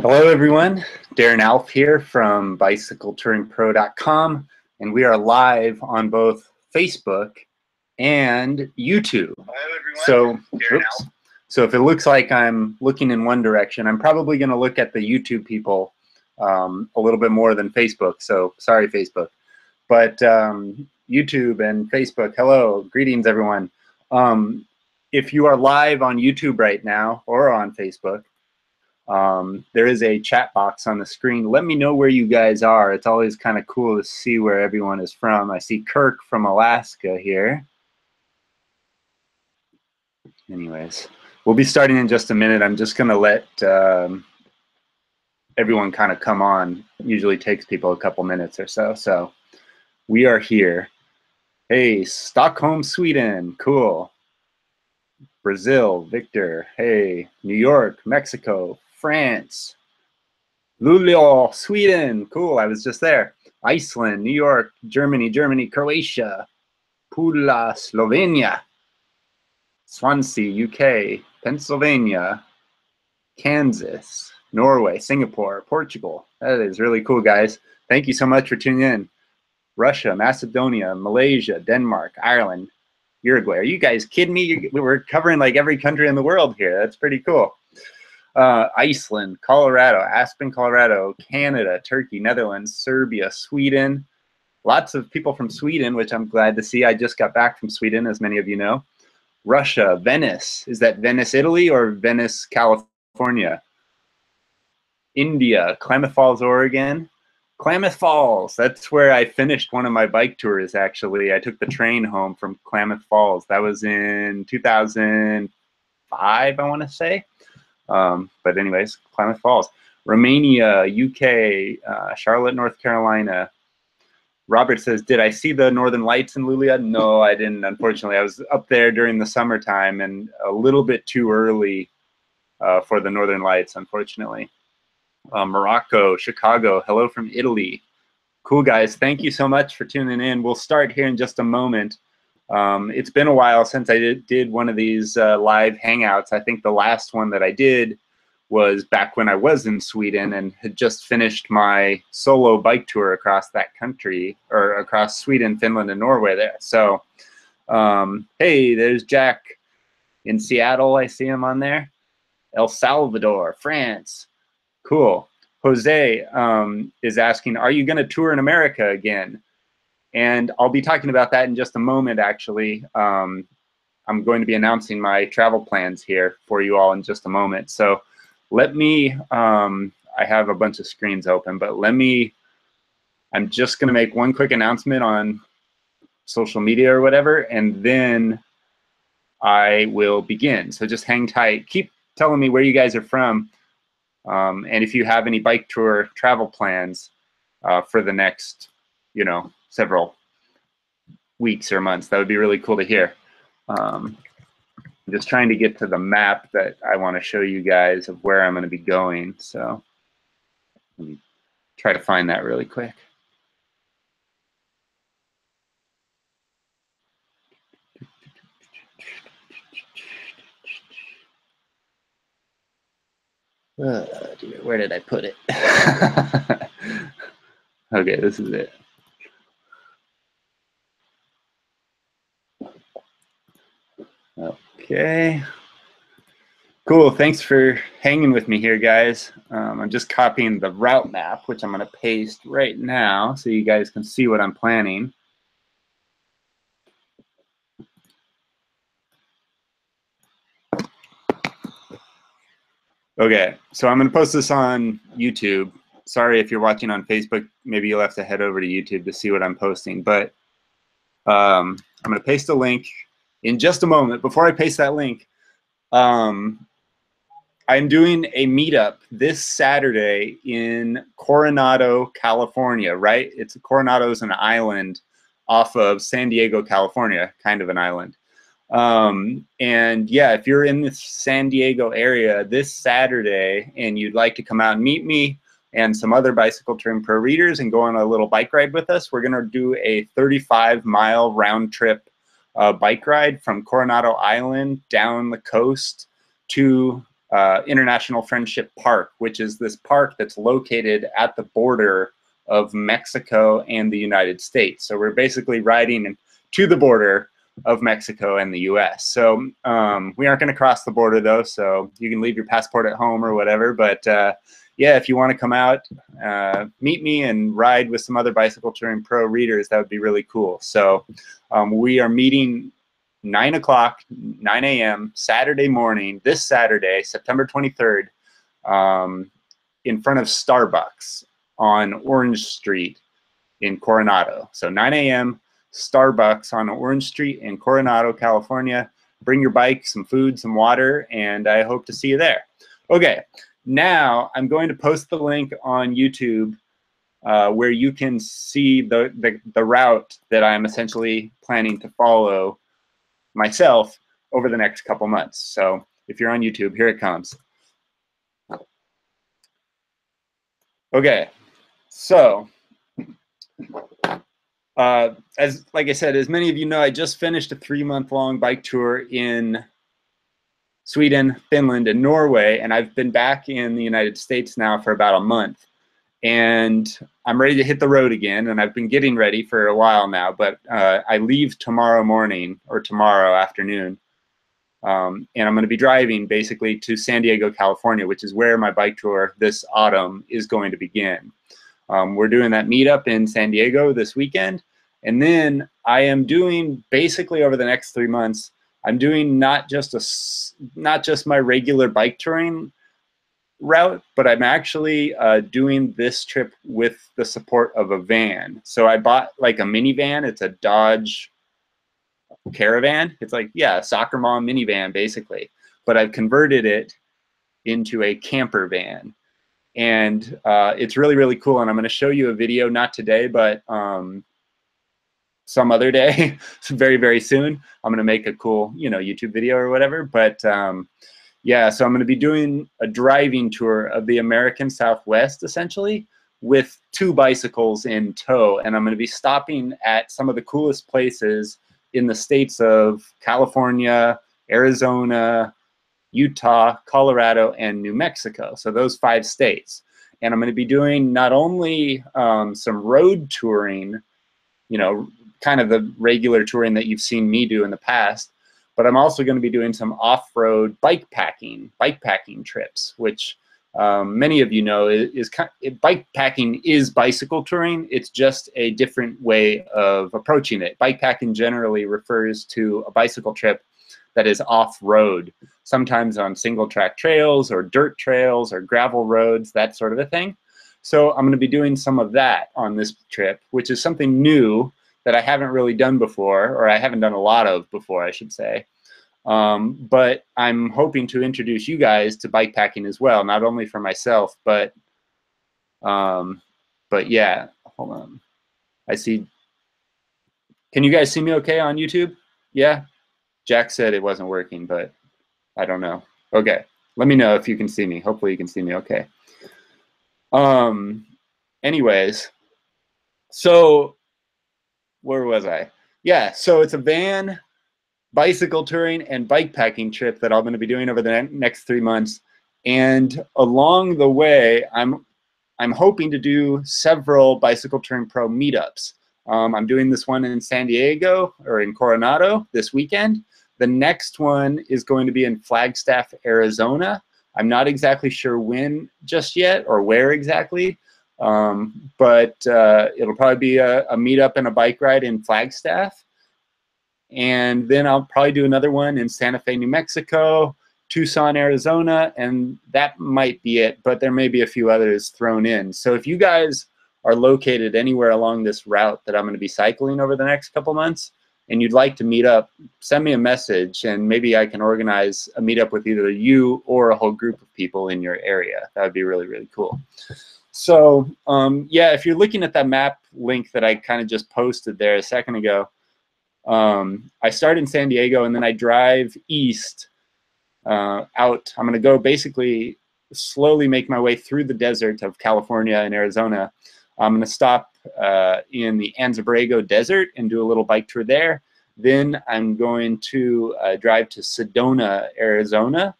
Hello everyone, Darren Alf here from BicycleTouringPro.com, and we are live on both Facebook and YouTube. Hello everyone, so if it looks like I'm looking in one direction, I'm probably going to look at the YouTube people a little bit more than Facebook, so sorry Facebook. But YouTube and Facebook, hello, greetings everyone. If you are live on YouTube right now or on Facebook, there is a chat box on the screen. Let me know where you guys are. It's always kind of cool to see where everyone is from. I see Kirk from Alaska here. Anyways, we'll be starting in just a minute. I'm just going to let everyone kind of come on. Usually takes people a couple minutes or so. So we are here. Hey, Stockholm, Sweden. Cool. Brazil, Victor. Hey, New York, Mexico. France, Luleå, Sweden, cool, I was just there. Iceland, New York, Germany, Croatia, Pula, Slovenia, Swansea, UK, Pennsylvania, Kansas, Norway, Singapore, Portugal. That is really cool, guys. Thank you so much for tuning in. Russia, Macedonia, Malaysia, Denmark, Ireland, Uruguay. Are you guys kidding me? We're covering like every country in the world here. That's pretty cool. Iceland, Colorado, Aspen, Colorado, Canada, Turkey, Netherlands, Serbia, Sweden. Lots of people from Sweden, which I'm glad to see. I just got back from Sweden, as many of you know. Russia, Venice. Is that Venice, Italy, or Venice, California? India, Klamath Falls, Oregon. Klamath Falls, that's where I finished one of my bike tours, actually. I took the train home from Klamath Falls. That was in 2005, I want to say. But anyways, Klamath Falls. Romania, UK, Charlotte, North Carolina. Robert says, did I see the Northern Lights in Luleå? No, I didn't, unfortunately. I was up there during the summertime and a little bit too early for the Northern Lights, unfortunately. Morocco, Chicago, hello from Italy. Cool, guys. Thank you so much for tuning in. We'll start here in just a moment. It's been a while since I did one of these live hangouts. I think the last one that I did was back when I was in Sweden and had just finished my solo bike tour across that country, or across Sweden, Finland, and Norway there. So, hey, there's Jack in Seattle. I see him on there. El Salvador, France. Cool. Jose is asking, are you going to tour in America again? And I'll be talking about that in just a moment, actually. I'm going to be announcing my travel plans here for you all in just a moment. So let me, I have a bunch of screens open, but I'm just going to make one quick announcement on social media or whatever, and then I will begin. So just hang tight. Keep telling me where you guys are from, and if you have any bike tour travel plans for the next, several weeks or months. That would be really cool to hear. I'm just trying to get to the map that I want to show you guys of where I'm going to be going. So let me try to find that really quick. Dear, where did I put it? Okay, this is it. Okay. Cool. Thanks for hanging with me here, guys. I'm just copying the route map, which I'm going to paste right now so you guys can see what I'm planning. Okay, so I'm going to post this on YouTube. Sorry if you're watching on Facebook. Maybe you'll have to head over to YouTube to see what I'm posting. But I'm going to paste a link in just a moment. Before I paste that link, I'm doing a meetup this Saturday in Coronado, California, right? Coronado's an island off of San Diego, California, kind of an island. And yeah, if you're in the San Diego area this Saturday and you'd like to come out and meet me and some other Bicycle Touring Pro readers and go on a little bike ride with us, we're going to do a 35-mile round trip bike ride from Coronado Island down the coast to International Friendship Park, which is this park that's located at the border of Mexico and the United States. So we're basically riding to the border of Mexico and the US. So we aren't going to cross the border though, so you can leave your passport at home or whatever. But yeah, if you want to come out, meet me and ride with some other Bicycle Touring Pro readers, that would be really cool. So we are meeting 9 o'clock, 9 a.m. Saturday morning, this Saturday, September 23rd, in front of Starbucks on Orange Street in Coronado. So 9 a.m. Starbucks on Orange Street in Coronado, California. Bring your bike, some food, some water, and I hope to see you there. Okay, now I'm going to post the link on YouTube where you can see the route that I'm essentially planning to follow myself over the next couple months. So if you're on YouTube, here it comes. Okay, so like I said, as many of you know, I just finished a 3-month-long bike tour in Sweden, Finland, and Norway, and I've been back in the United States now for about a month. And I'm ready to hit the road again, and I've been getting ready for a while now, but I leave tomorrow morning or tomorrow afternoon, and I'm going to be driving basically to San Diego, California, which is where my bike tour this autumn is going to begin. We're doing that meetup in San Diego this weekend, and then I am doing basically over the next 3 months, I'm doing not just my regular bike touring route, but I'm actually doing this trip with the support of a van. So I bought like a minivan. It's a Dodge Caravan. It's like, yeah, a soccer mom minivan basically, but I've converted it into a camper van. And it's really, really cool. And I'm going to show you a video, not today, but some other day, very, very soon. I'm going to make a cool, YouTube video or whatever. But yeah, so I'm going to be doing a driving tour of the American Southwest, essentially, with 2 bicycles in tow. And I'm going to be stopping at some of the coolest places in the states of California, Arizona, Utah, Colorado, and New Mexico. So those 5 states. And I'm going to be doing not only some road touring, kind of the regular touring that you've seen me do in the past, but I'm also going to be doing some off-road bike packing trips, which many of you know bike packing is bicycle touring. It's just a different way of approaching it. Bike packing generally refers to a bicycle trip that is off-road, sometimes on single-track trails or dirt trails or gravel roads, that sort of a thing. So I'm going to be doing some of that on this trip, which is something new that I haven't really done before, or I haven't done a lot of before, I should say. But I'm hoping to introduce you guys to bike packing as well, not only for myself, but yeah, hold on. I see. Can you guys see me okay on YouTube? Yeah? Jack said it wasn't working, but I don't know. Okay, let me know if you can see me. Hopefully you can see me okay. Anyways, so where was I? Yeah, so it's a van, bicycle touring, and bike packing trip that I'm going to be doing over the next 3 months. And along the way, I'm hoping to do several Bicycle Touring Pro meetups. I'm doing this one in San Diego, or in Coronado, this weekend. The next one is going to be in Flagstaff, Arizona. I'm not exactly sure when just yet, or where exactly, but it'll probably be a meetup and a bike ride in Flagstaff. And then I'll probably do another one in Santa Fe, New Mexico, Tucson, Arizona, and that might be it, but there may be a few others thrown in. So if you guys are located anywhere along this route that I'm going to be cycling over the next couple months, and you'd like to meet up, send me a message, and maybe I can organize a meetup with either you or a whole group of people in your area. That would be really, really cool. So yeah, if you're looking at that map link that I kind of just posted there a second ago, I start in San Diego, and then I drive east out. I'm going to go basically slowly make my way through the desert of California and Arizona. I'm going to stop in the Anza-Borrego Desert and do a little bike tour there. Then I'm going to drive to Sedona, Arizona,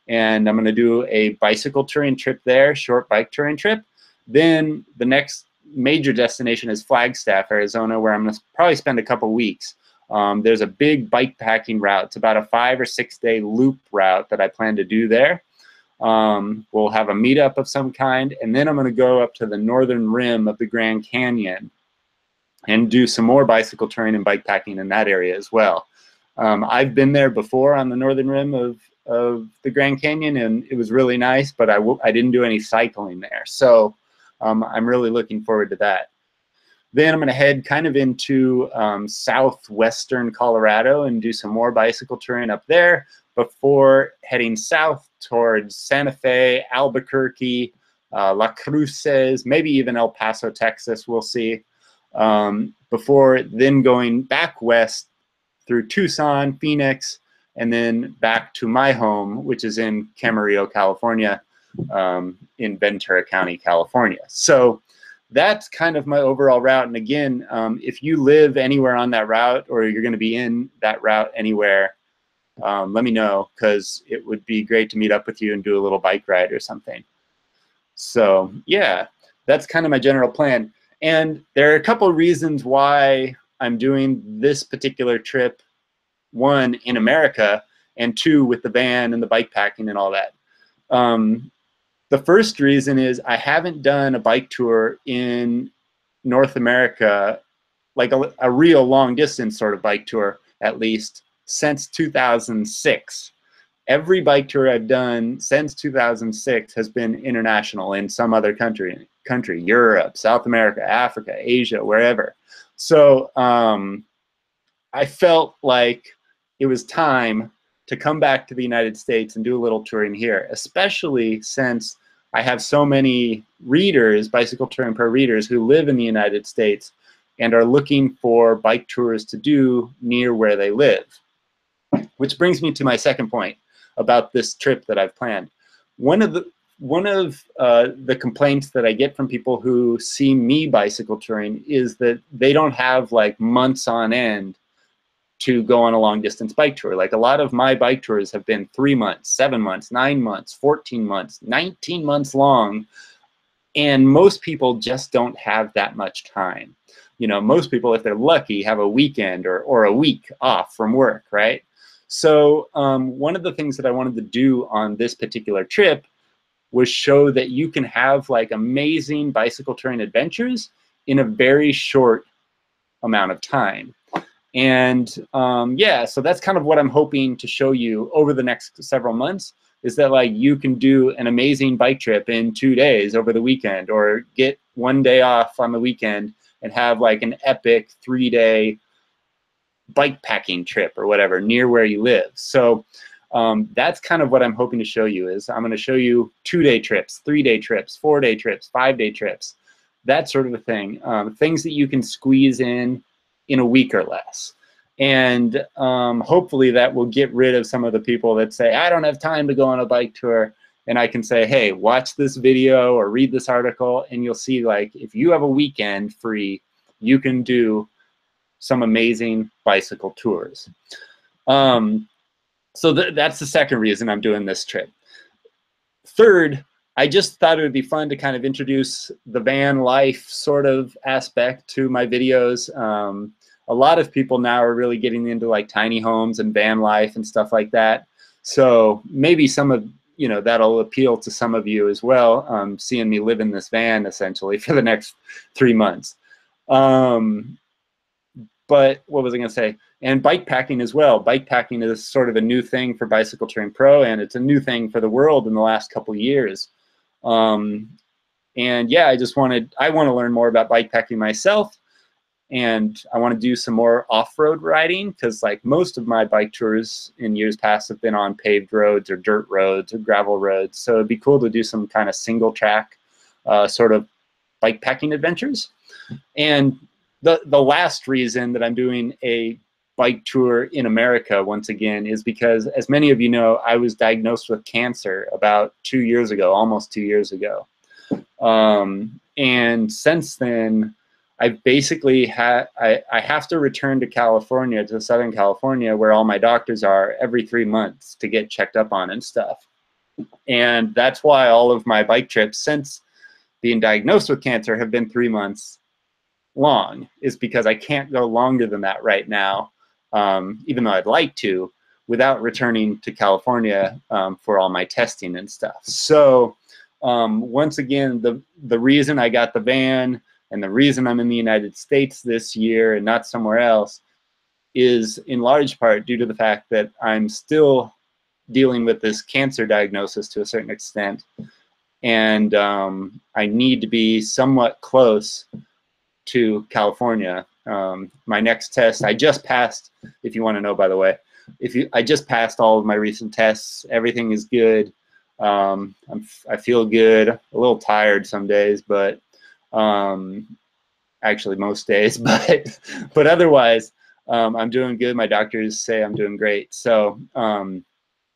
and I'm going to do a bicycle touring trip there, short bike touring trip. Then the next major destination is Flagstaff, Arizona, where I'm going to probably spend a couple weeks. There's a big bike packing route. It's about a 5 or 6 day loop route that I plan to do there. We'll have a meetup of some kind, and then I'm going to go up to the northern rim of the Grand Canyon and do some more bicycle touring and bike packing in that area as well. I've been there before on the northern rim of the Grand Canyon, and it was really nice, but I didn't do any cycling there. So I'm really looking forward to that. Then I'm going to head kind of into southwestern Colorado and do some more bicycle touring up there before heading south towards Santa Fe, Albuquerque, La Cruces, maybe even El Paso, Texas, we'll see. Before then going back west through Tucson, Phoenix, and then back to my home, which is in Camarillo, California, in Ventura County, California. So that's kind of my overall route. And again, if you live anywhere on that route, or you're going to be in that route anywhere, let me know, because it would be great to meet up with you and do a little bike ride or something. So yeah, that's kind of my general plan. And there are a couple of reasons why I'm doing this particular trip. One, in America, and two, with the van and the bike packing and all that. The first reason is I haven't done a bike tour in North America, like a real long distance sort of bike tour, at least, since 2006. Every bike tour I've done since 2006 has been international in some other country, Europe, South America, Africa, Asia, wherever. So I felt like it was time to come back to the United States and do a little touring here, especially since I have so many readers, Bicycle Touring Pro readers, who live in the United States and are looking for bike tours to do near where they live. Which brings me to my second point about this trip that I've planned. One of the complaints that I get from people who see me bicycle touring is that they don't have like months on end to go on a long distance bike tour. Like a lot of my bike tours have been 3 months, 7 months, 9 months, 14 months, 19 months long. And most people just don't have that much time. You know, most people, if they're lucky, have a weekend or a week off from work, right? So one of the things that I wanted to do on this particular trip was show that you can have like amazing bicycle touring adventures in a very short amount of time. And yeah, so that's kind of what I'm hoping to show you over the next several months, is that like you can do an amazing bike trip in 2 days over the weekend, or get 1 day off on the weekend and have like an epic 3-day bike packing trip or whatever near where you live. So that's kind of what I'm hoping to show you. Is I'm going to show you 2-day trips, 3-day trips, 4-day trips, 5-day trips, that sort of a thing. Things that you can squeeze in a week or less. And hopefully that will get rid of some of the people that say, I don't have time to go on a bike tour. And I can say, hey, watch this video or read this article, and you'll see like if you have a weekend free, you can do some amazing bicycle tours. So that's the second reason I'm doing this trip. Third, I just thought it would be fun to kind of introduce the van life sort of aspect to my videos. A lot of people now are really getting into like tiny homes and van life and stuff like that. So maybe some of, you know, that'll appeal to some of you as well, seeing me live in this van essentially for the next 3 months. But what was I going to say? And bike packing as well. Bike packing is sort of a new thing for Bicycle Touring Pro, and it's a new thing for the world in the last couple of years. And yeah, I want to learn more about bike packing myself, and I want to do some more off-road riding, because like most of my bike tours in years past have been on paved roads or dirt roads or gravel roads. So it'd be cool to do some kind of single track sort of bike packing adventures. And the last reason that I'm doing a bike tour in America once again is because, as many of you know, I was diagnosed with cancer about 2 years ago, almost 2 years ago. And since then, I basically I have to return to California, to Southern California, where all my doctors are, every 3 months to get checked up on and stuff. And that's why all of my bike trips since being diagnosed with cancer have been 3 months long, is because I can't go longer than that right now, even though I'd like to, without returning to California for all my testing and stuff. So once again, the reason I got the van and the reason I'm in the United States this year and not somewhere else is in large part due to the fact that I'm still dealing with this cancer diagnosis to a certain extent. And I need to be somewhat close to California. My next test, I just passed, if you want to know, by the way, I just passed all of my recent tests. Everything is good. I feel good, a little tired some days, but actually most days, but otherwise, I'm doing good. My doctors say I'm doing great. So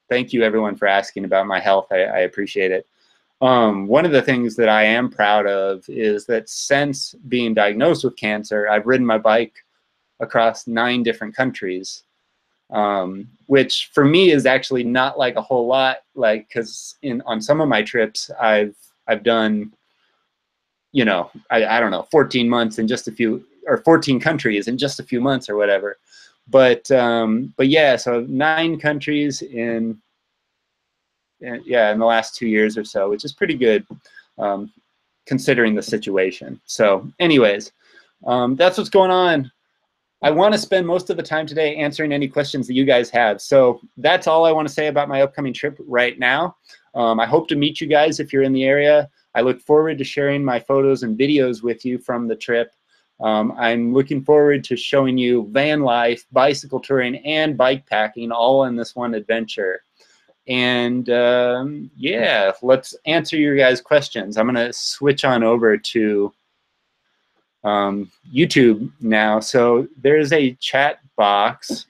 thank you everyone for asking about my health. I appreciate it. One of the things that I am proud of is that since being diagnosed with cancer, I've ridden my bike across 9 different countries, which for me is actually not like a whole lot, like, because on some of my trips I've done, you know, I don't know, 14 months in just a few, or 14 countries in just a few months or whatever. But yeah, so 9 countries in the last 2 years or so, which is pretty good considering the situation. So anyways, that's what's going on. I want to spend most of the time today answering any questions that you guys have. So that's all I want to say about my upcoming trip right now. I hope to meet you guys if you're in the area. I look forward to sharing my photos and videos with you from the trip. I'm looking forward to showing you van life, bicycle touring, and bike packing all in this one adventure. And yeah, let's answer your guys' questions. I'm going to switch on over to YouTube now. So there's a chat box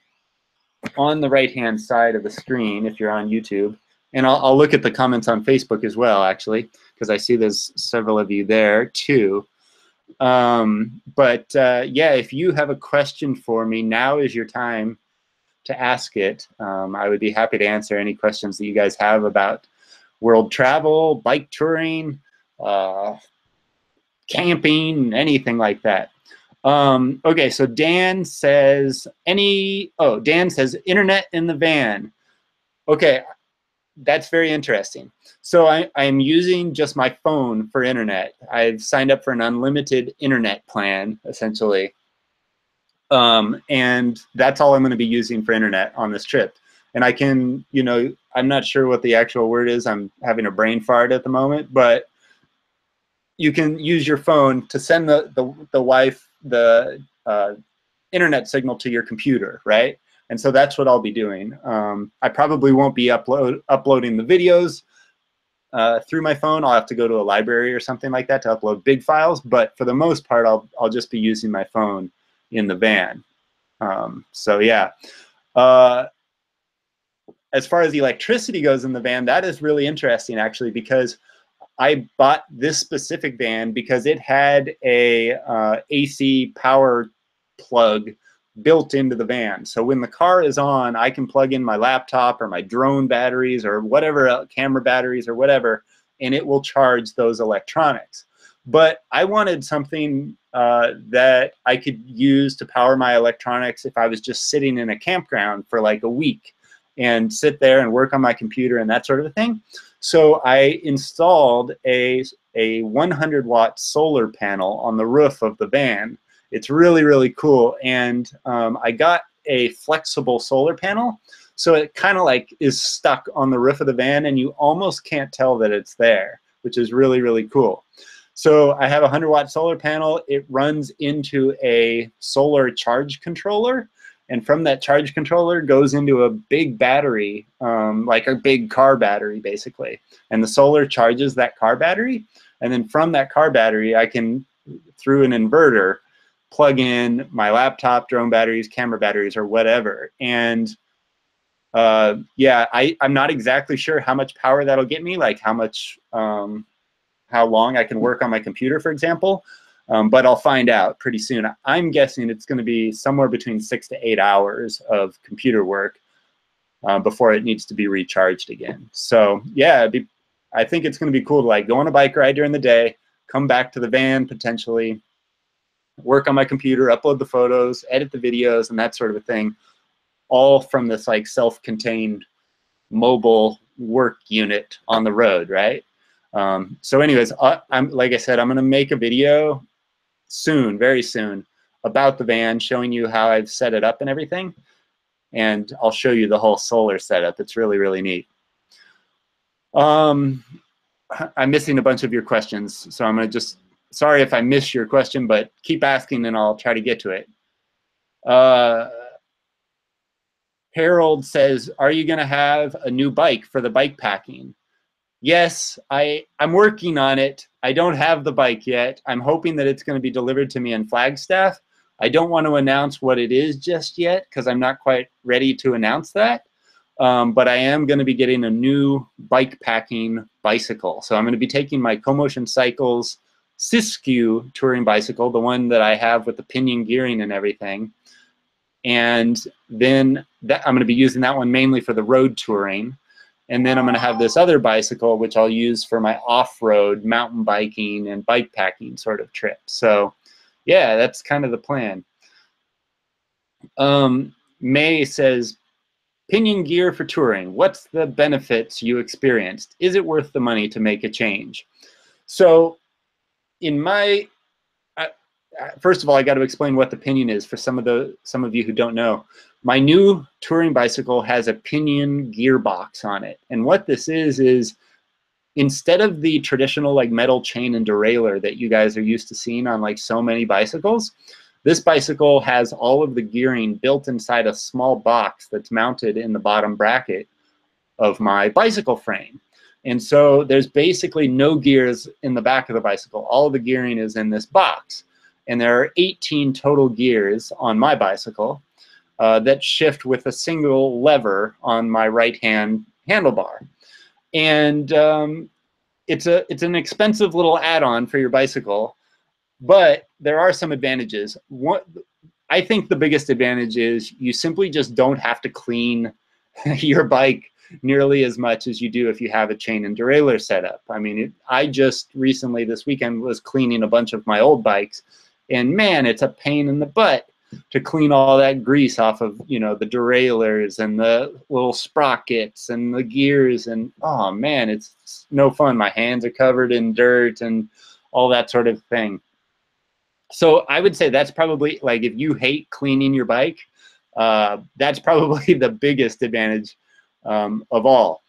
on the right-hand side of the screen if you're on YouTube. And I'll look at the comments on Facebook as well, actually, because I see there's several of you there too. Yeah, if you have a question for me, now is your time to ask it. I would be happy to answer any questions that you guys have about world travel, bike touring, camping, anything like that. Okay, so Dan says Dan says internet in the van. Okay, that's very interesting. So I'm using just my phone for internet. I've signed up for an unlimited internet plan, essentially. And that's all I'm going to be using for internet on this trip. And I can, you know, I'm not sure what the actual word is. I'm having a brain fart at the moment, but you can use your phone to send the internet signal to your computer, right? And so that's what I'll be doing. I probably won't be uploading the videos through my phone. I'll have to go to a library or something like that to upload big files. But for the most part, I'll just be using my phone in the van. So yeah. As far as the electricity goes in the van, that is really interesting, actually, because I bought this specific van because it had a AC power plug built into the van. So when the car is on, I can plug in my laptop or my drone batteries or whatever, camera batteries or whatever, and it will charge those electronics. But I wanted something that I could use to power my electronics if I was just sitting in a campground for like a week and sit there and work on my computer and that sort of thing. So I installed a 100-watt solar panel on the roof of the van. It's really, really cool. And I got a flexible solar panel, so it kind of like is stuck on the roof of the van, and you almost can't tell that it's there, which is really, really cool. So I have a 100-watt solar panel. It runs into a solar charge controller. And from that charge controller goes into a big battery, like a big car battery, basically. And the solar charges that car battery. And then from that car battery, I can, through an inverter, plug in my laptop, drone batteries, camera batteries, or whatever. And yeah, I'm not exactly sure how much power that'll get me, like how much, how long I can work on my computer, for example. But I'll find out pretty soon. I'm guessing it's going to be somewhere between 6 to 8 hours of computer work. before it needs to be recharged again. So yeah, I think it's going to be cool to like go on a bike ride during the day, come back to the van potentially, work on my computer, upload the photos, edit the videos, and that sort of a thing, all from this like self-contained mobile work unit on the road, right? So anyways, like I said, I'm going to make a video soon, very soon, about the van, showing you how I've set it up and everything. And I'll show you the whole solar setup. It's really, really neat. I'm missing a bunch of your questions, so I'm going to just, sorry if I miss your question, but keep asking and I'll try to get to it. Harold says, are you going to have a new bike for the bike packing? Yes, I'm working on it. I don't have the bike yet. I'm hoping that it's going to be delivered to me in Flagstaff. I don't want to announce what it is just yet because I'm not quite ready to announce that. But I am going to be getting a new bike packing bicycle. So I'm going to be taking my CoMotion Cycles Siskiyou touring bicycle, the one that I have with the pinion gearing and everything. And then I'm going to be using that one mainly for the road touring. And then I'm going to have this other bicycle, which I'll use for my off-road mountain biking and bike packing sort of trip. So yeah, that's kind of the plan. May says, Pinion Gear for touring. What's the benefits you experienced? Is it worth the money to make a change? So in my, first of all, I got to explain what the Pinion is for some of you who don't know. My new touring bicycle has a Pinion gearbox on it. And what this is instead of the traditional like metal chain and derailleur that you guys are used to seeing on like so many bicycles, this bicycle has all of the gearing built inside a small box that's mounted in the bottom bracket of my bicycle frame. And so there's basically no gears in the back of the bicycle. All of the gearing is in this box. And there are 18 total gears on my bicycle that shift with a single lever on my right-hand handlebar. And it's an expensive little add-on for your bicycle, but there are some advantages. I think the biggest advantage is you simply just don't have to clean your bike nearly as much as you do if you have a chain and derailleur setup. I mean, I just recently this weekend was cleaning a bunch of my old bikes, and man, it's a pain in the butt to clean all that grease off of, you know, the derailleurs and the little sprockets and the gears, and oh man, it's no fun. My hands are covered in dirt and all that sort of thing. So I would say that's probably, like, if you hate cleaning your bike, that's probably the biggest advantage of all.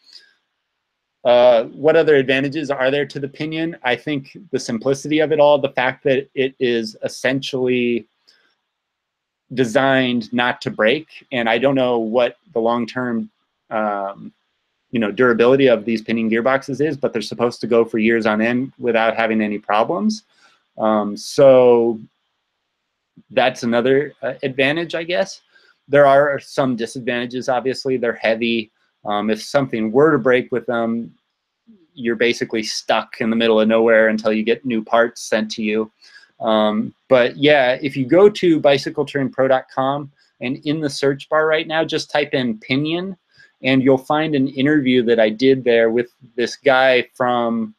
What other advantages are there to the Pinion? I think the simplicity of it all, the fact that it is essentially designed not to break, and I don't know what the long-term you know, durability of these Pinion gearboxes is, but they're supposed to go for years on end without having any problems. So that's another advantage, I guess. There are some disadvantages, obviously. They're heavy. If something were to break with them, you're basically stuck in the middle of nowhere until you get new parts sent to you. But yeah, if you go to bicycletouringpro.com and in the search bar right now, just type in Pinion, and you'll find an interview that I did there with this guy from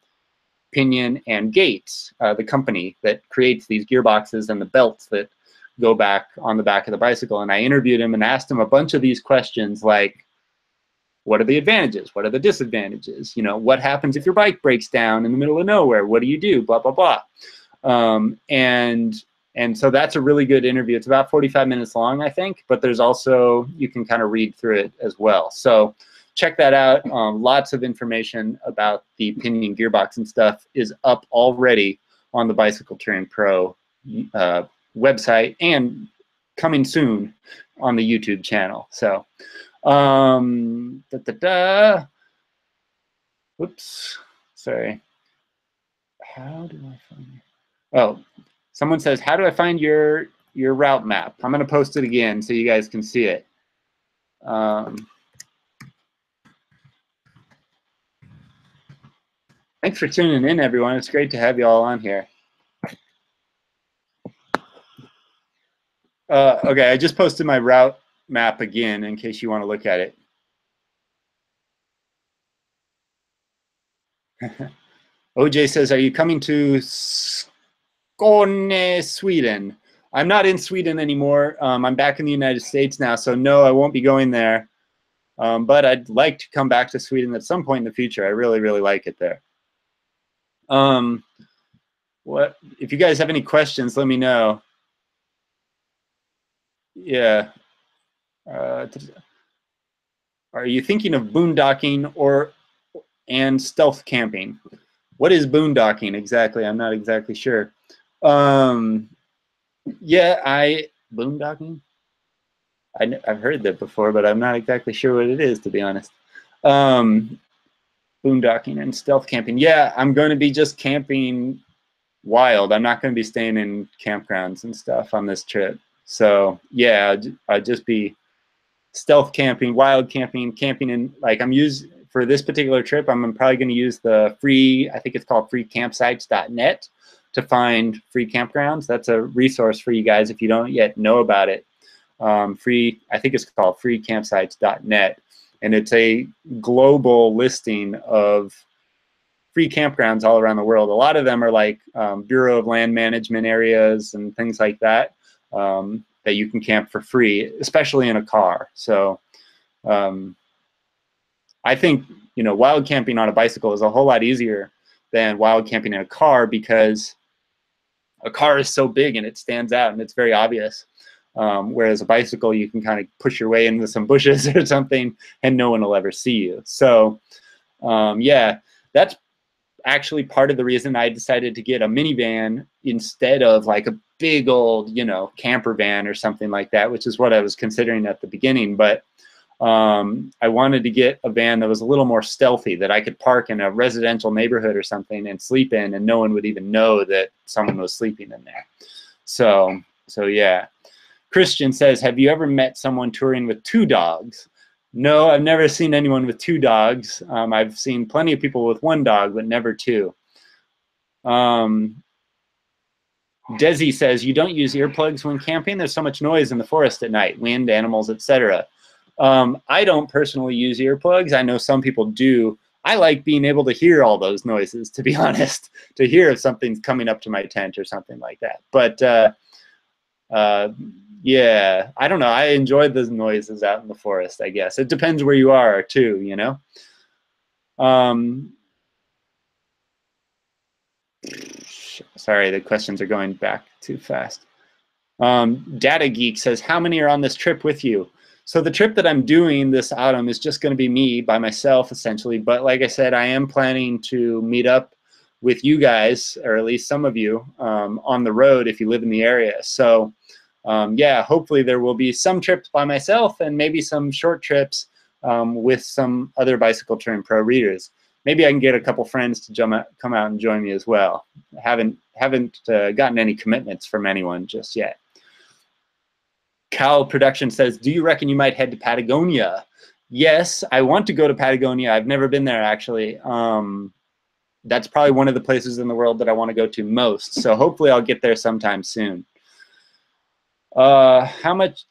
Pinion and Gates, the company that creates these gearboxes and the belts that go back on the back of the bicycle. And I interviewed him and asked him a bunch of these questions like, what are the advantages? What are the disadvantages? You know, what happens if your bike breaks down in the middle of nowhere? What do you do? Blah, blah, blah. And so that's a really good interview. It's about 45 minutes long, I think, but there's also, you can kind of read through it as well. So check that out. Lots of information about the Pinion gearbox and stuff is up already on the Bicycle Touring Pro website, and coming soon on the YouTube channel. So, whoops, sorry. How do I find it? Oh, someone says, how do I find your route map? I'm going to post it again so you guys can see it. Thanks for tuning in, everyone. It's great to have you all on here. Okay, I just posted my route map again in case you want to look at it. OJ says, are you coming to Skåne, Sweden? I'm not in Sweden anymore. I'm back in the United States now, so no, I won't be going there. But I'd like to come back to Sweden at some point in the future. I really, really like it there. What if you guys have any questions, let me know. Yeah. Are you thinking of boondocking and stealth camping? What is boondocking exactly? I'm not exactly sure. Yeah, boondocking? I've heard that before, but I'm not exactly sure what it is, to be honest. Boondocking and stealth camping. Yeah, I'm going to be just camping wild. I'm not going to be staying in campgrounds and stuff on this trip. So yeah, I'd just be stealth camping, wild camping, camping in, like, for this particular trip, I'm probably going to use the free, I think it's called freecampsites.net to find free campgrounds. That's a resource for you guys if you don't yet know about it. I think it's called freecampsites.net, and it's a global listing of free campgrounds all around the world. A lot of them are like Bureau of Land Management areas and things like that, that you can camp for free, especially in a car. So I think, wild camping on a bicycle is a whole lot easier than wild camping in a car, because a car is so big and it stands out and it's very obvious. Whereas a bicycle, you can kind of push your way into some bushes or something and no one will ever see you. So yeah, that's actually part of the reason I decided to get a minivan instead of like a big old, camper van or something like that, which is what I was considering at the beginning. But I wanted to get a van that was a little more stealthy, that I could park in a residential neighborhood or something and sleep in, and no one would even know that someone was sleeping in there. So yeah. Christian says, have you ever met someone touring with 2 dogs? No, I've never seen anyone with 2 dogs. I've seen plenty of people with 1 dog, but never 2. Desi says, you don't use earplugs when camping? There's so much noise in the forest at night, wind, animals, etc. I don't personally use earplugs. I know some people do. I like being able to hear all those noises, to be honest, to hear if something's coming up to my tent or something like that. But yeah, I don't know. I enjoy those noises out in the forest, I guess. It depends where you are, too, Sorry, the questions are going back too fast. Data Geek says, how many are on this trip with you? So the trip that I'm doing this autumn is just going to be me by myself, essentially. But like I said, I am planning to meet up with you guys, or at least some of you, on the road if you live in the area. So yeah, hopefully there will be some trips by myself and maybe some short trips with some other Bicycle Touring Pro readers. Maybe I can get a couple friends to come out and join me as well. Haven't gotten any commitments from anyone just yet. Cal Production says, do you reckon you might head to Patagonia? Yes, I want to go to Patagonia. I've never been there, actually. That's probably one of the places in the world that I want to go to most. So hopefully I'll get there sometime soon. How much?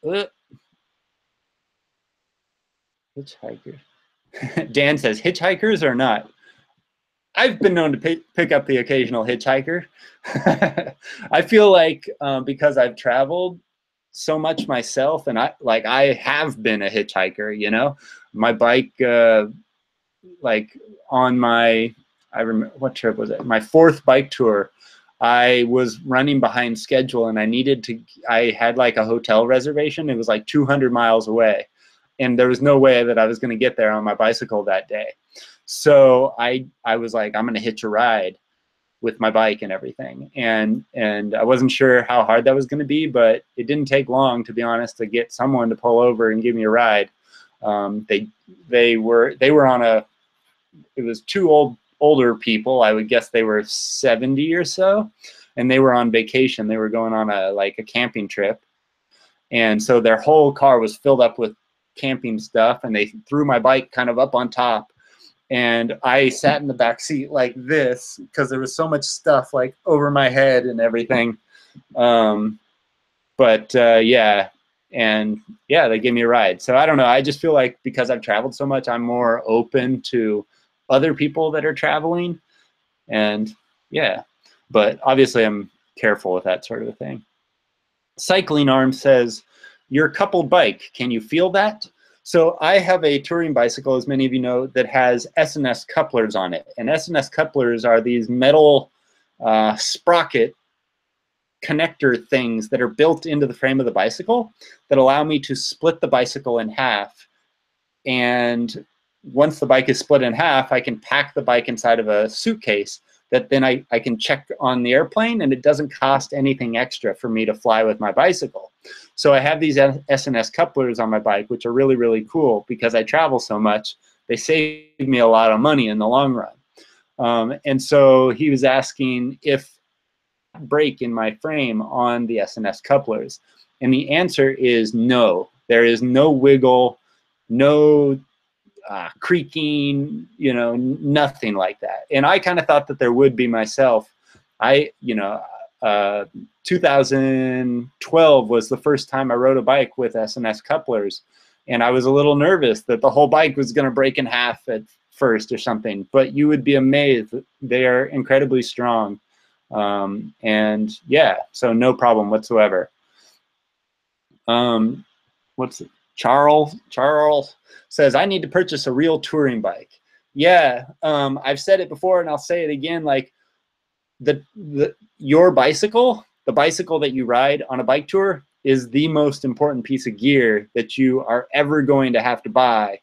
Hitchhiker. Dan says, hitchhikers or not? I've been known to pick up the occasional hitchhiker. I feel like because I've traveled so much myself, and I have been a hitchhiker, my bike, like on my, I remember, what trip was it? My 4th bike tour, I was running behind schedule and I had like a hotel reservation. It was like 200 miles away. And there was no way that I was going to get there on my bicycle that day. So I was like, I'm going to hitch a ride with my bike and everything. And I wasn't sure how hard that was going to be, but it didn't take long, to be honest, to get someone to pull over and give me a ride. They were on it was 2 older people. I would guess they were 70 or so, and they were on vacation. They were going on a camping trip. And so their whole car was filled up with camping stuff, and they threw my bike kind of up on top, and I sat in the back seat like this because there was so much stuff like over my head and everything. Yeah, and yeah, they gave me a ride. So I don't know, I just feel like because I've traveled so much, I'm more open to other people that are traveling. And yeah, but obviously I'm careful with that sort of thing. Cycling Arm says, your coupled bike, can you feel that? So I have a touring bicycle, as many of you know, that has SMS couplers on it. And SMS couplers are these metal sprocket connector things that are built into the frame of the bicycle that allow me to split the bicycle in half. And once the bike is split in half, I can pack the bike inside of a suitcase that then I can check on the airplane, and it doesn't cost anything extra for me to fly with my bicycle. So I have these SNS couplers on my bike, which are really, really cool because I travel so much. They save me a lot of money in the long run. And so he was asking if break in my frame on the SNS couplers. And the answer is no. There is no wiggle, no creaking, you know, nothing like that. And I kind of thought that there would be myself. 2012 was the first time I rode a bike with SNS couplers, and I was a little nervous that the whole bike was going to break in half at first or something. But you would be amazed. They are incredibly strong. And yeah, so no problem whatsoever. What's it? Charles says, I need to purchase a real touring bike. Yeah, I've said it before and I'll say it again, like your bicycle, the bicycle that you ride on a bike tour, is the most important piece of gear that you are ever going to have to buy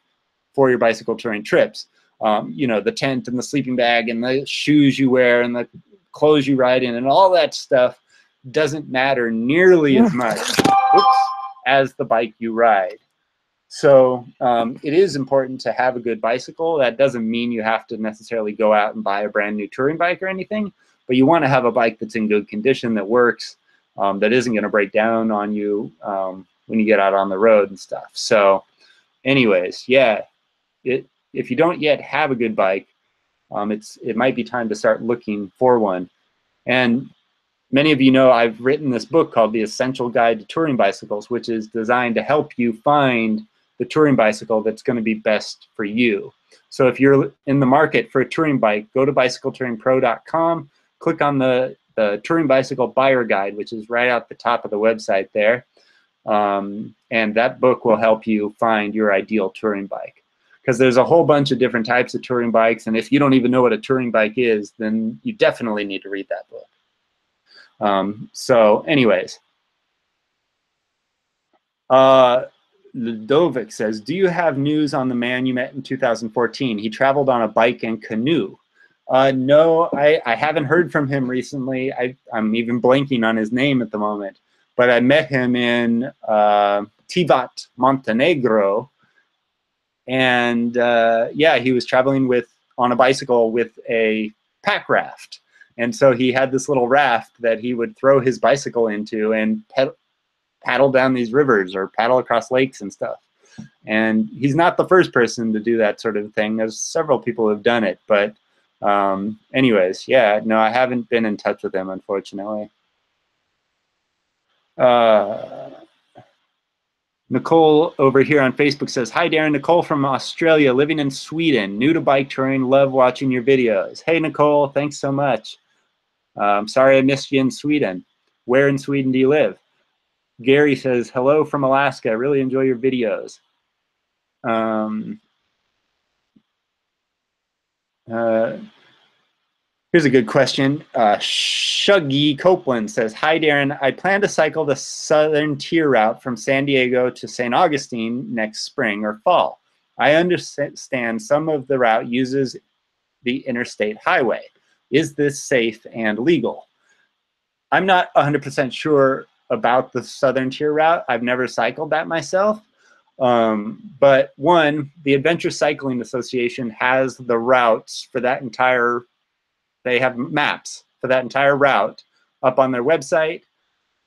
for your bicycle touring trips. You know, the tent and the sleeping bag and the shoes you wear and the clothes you ride in and all that stuff doesn't matter nearly as much as the bike you ride. So it is important to have a good bicycle. That doesn't mean you have to necessarily go out and buy a brand new touring bike or anything, but you want to have a bike that's in good condition, that works, that isn't going to break down on you when you get out on the road and stuff. So anyways, yeah, if you don't yet have a good bike, it might be time to start looking for one. And many of you know I've written this book called The Essential Guide to Touring Bicycles, which is designed to help you find the touring bicycle that's going to be best for you. So if you're in the market for a touring bike, go to bicycletouringpro.com, click on the Touring Bicycle Buyer Guide, which is right at the top of the website there. And that book will help you find your ideal touring bike. Because there's a whole bunch of different types of touring bikes, and if you don't even know what a touring bike is, then you definitely need to read that book. So anyways, Ludovic says, do you have news on the man you met in 2014? He traveled on a bike and canoe. No, I haven't heard from him recently. I'm even blanking on his name at the moment. But I met him in Tivat, Montenegro. And yeah, he was traveling on a bicycle with a pack raft. And so he had this little raft that he would throw his bicycle into and paddle down these rivers or paddle across lakes and stuff. And he's not the first person to do that sort of thing. There's several people who have done it. But anyways, yeah, no, I haven't been in touch with him, unfortunately. Nicole over here on Facebook says, hi, Darren. Nicole from Australia, living in Sweden, new to bike touring, love watching your videos. Hey, Nicole, thanks so much. I'm sorry I missed you in Sweden. Where in Sweden do you live? Gary says, hello from Alaska. I really enjoy your videos. Here's a good question. Shuggy Copeland says, hi, Darren. I plan to cycle the Southern Tier route from San Diego to St. Augustine next spring or fall. I understand some of the route uses the interstate highway. Is this safe and legal? I'm not 100% sure about the Southern Tier route. I've never cycled that myself. But one, the Adventure Cycling Association has the routes for that entire, they have maps for that entire route up on their website,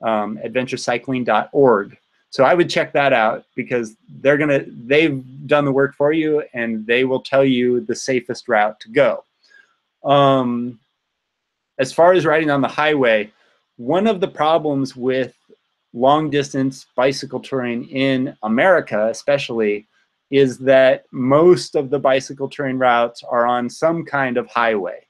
adventurecycling.org. So I would check that out because they've done the work for you and they will tell you the safest route to go. As far as riding on the highway, one of the problems with long distance bicycle touring in America especially is that most of the bicycle touring routes are on some kind of highway.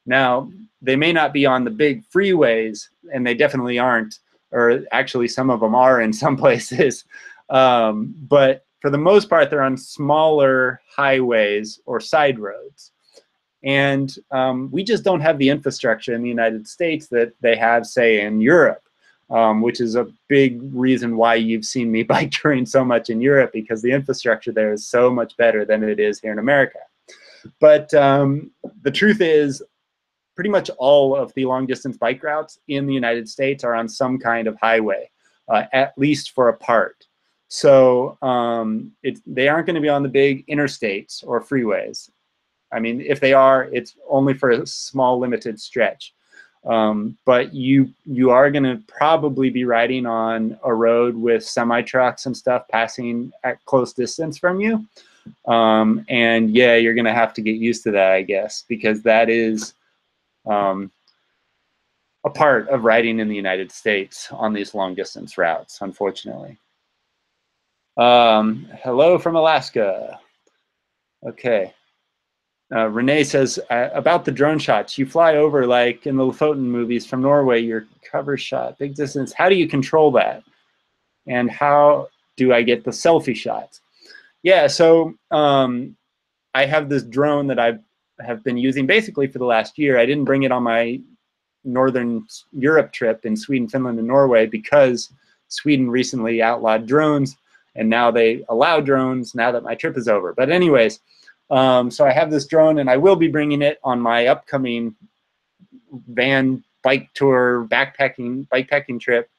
Now, they may not be on the big freeways, and they definitely aren't, or actually some of them are in some places, but for the most part, they're on smaller highways or side roads. And we just don't have the infrastructure in the United States that they have, say, in Europe, which is a big reason why you've seen me bike touring so much in Europe, because the infrastructure there is so much better than it is here in America. But the truth is, pretty much all of the long distance bike routes in the United States are on some kind of highway, at least for a part. So they aren't going to be on the big interstates or freeways. I mean, if they are, it's only for a small limited stretch. But you are going to probably be riding on a road with semi trucks and stuff passing at close distance from you. And yeah, you're going to have to get used to that, I guess, because that is a part of riding in the United States on these long distance routes, unfortunately. Hello from Alaska. Okay. Renee says, about the drone shots, you fly over like in the Lofoten movies from Norway, your cover shot, big distance. How do you control that? And how do I get the selfie shots? Yeah, so I have this drone that I have been using basically for the last year. I didn't bring it on my Northern Europe trip in Sweden, Finland, and Norway because Sweden recently outlawed drones, and now they allow drones now that my trip is over. But anyways, so I have this drone, and I will be bringing it on my upcoming van bike tour, bikepacking trip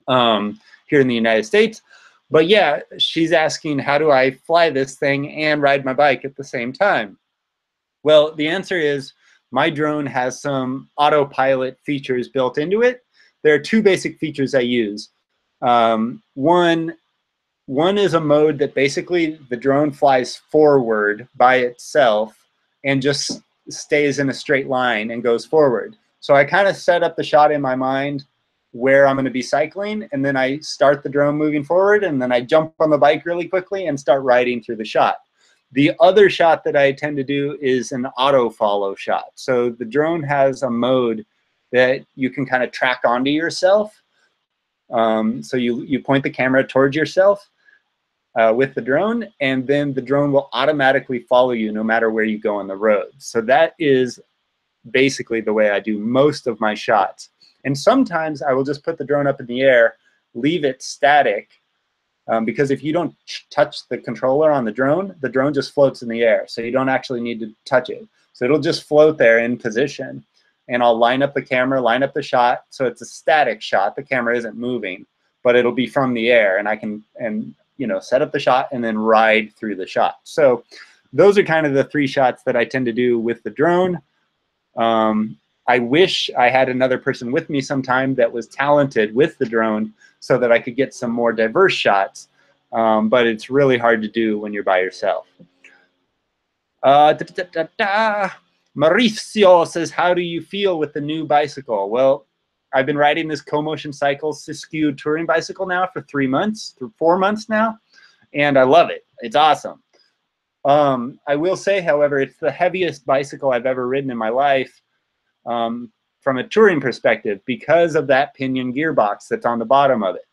here in the United States. But yeah, she's asking, how do I fly this thing and ride my bike at the same time? Well, the answer is my drone has some autopilot features built into it. There are two basic features I use. One is a mode that basically the drone flies forward by itself and just stays in a straight line and goes forward. So I kind of set up the shot in my mind where I'm going to be cycling, and then I start the drone moving forward, and then I jump on the bike really quickly and start riding through the shot. The other shot that I tend to do is an auto follow shot. So the drone has a mode that you can kind of track onto yourself. So you point the camera towards yourself with the drone, and then the drone will automatically follow you no matter where you go on the road. So that is basically the way I do most of my shots. And sometimes I will just put the drone up in the air, leave it static, because if you don't touch the controller on the drone just floats in the air. So you don't actually need to touch it. So it'll just float there in position. And I'll line up the camera, line up the shot. So it's a static shot. The camera isn't moving, but it'll be from the air. And I can, set up the shot and then ride through the shot. So those are kind of the three shots that I tend to do with the drone. I wish I had another person with me sometime that was talented with the drone so that I could get some more diverse shots, but it's really hard to do when you're by yourself. Mauricio says, how do you feel with the new bicycle? Well, I've been riding this Co-Motion Cycle Siskiyou touring bicycle now for 4 months now, and I love it. It's awesome. I will say, however, it's the heaviest bicycle I've ever ridden in my life from a touring perspective because of that Pinion gearbox that's on the bottom of it.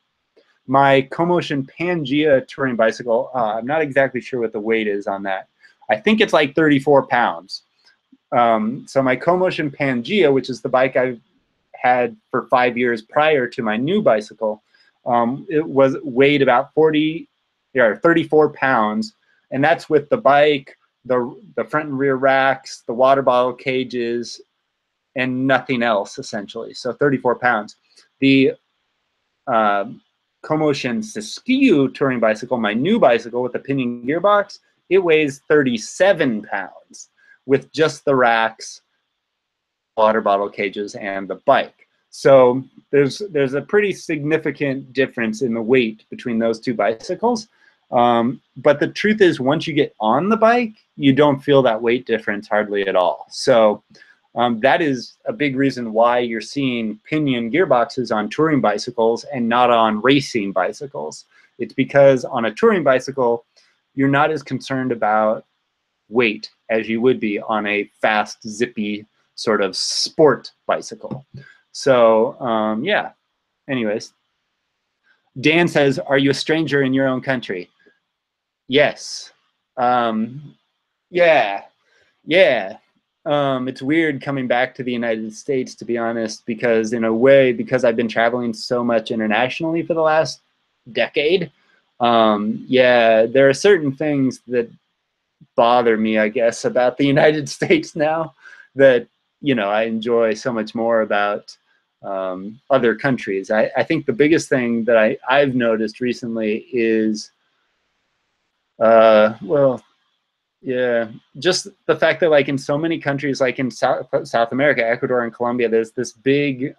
My Co-Motion Pangea touring bicycle, I'm not exactly sure what the weight is on that. I think it's like 34 pounds. So my Co-Motion Pangea, which is the bike I've had for 5 years prior to my new bicycle, it weighed about 34 pounds. And that's with the bike, the front and rear racks, the water bottle cages, and nothing else, essentially. So 34 pounds. The Co-Motion Siskiyou touring bicycle, my new bicycle with the Pinion gearbox, it weighs 37 pounds with just the racks, water bottle cages, and the bike. So there's a pretty significant difference in the weight between those two bicycles. But the truth is, once you get on the bike, you don't feel that weight difference hardly at all. So that is a big reason why you're seeing Pinion gearboxes on touring bicycles and not on racing bicycles. It's because on a touring bicycle, you're not as concerned about weight as you would be on a fast, zippy sort of sport bicycle. So yeah, anyways. Dan says, are you a stranger in your own country? Yes. Yeah. It's weird coming back to the United States, to be honest, because in a way, because I've been traveling so much internationally for the last decade, yeah, there are certain things that bother me, I guess, about the United States now that, you know, I enjoy so much more about other countries. I think the biggest thing that I've noticed recently is, well, yeah, just the fact that like in so many countries, like in South America, Ecuador and Colombia, there's this big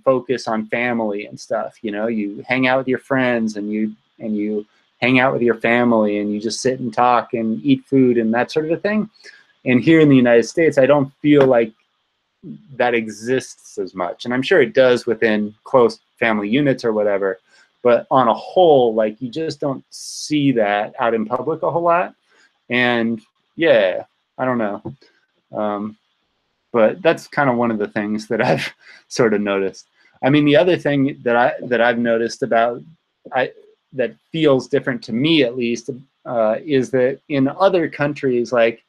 focus on family and stuff. You know, you hang out with your friends and you hang out with your family and you just sit and talk and eat food and that sort of a thing. And here in the United States, I don't feel like that exists as much. And I'm sure it does within close family units or whatever. But on a whole, like you just don't see that out in public a whole lot. And yeah, I don't know. But that's kind of one of the things that I've sort of noticed. I mean, the other thing that I've noticed about that feels different to me, at least, is that in other countries, like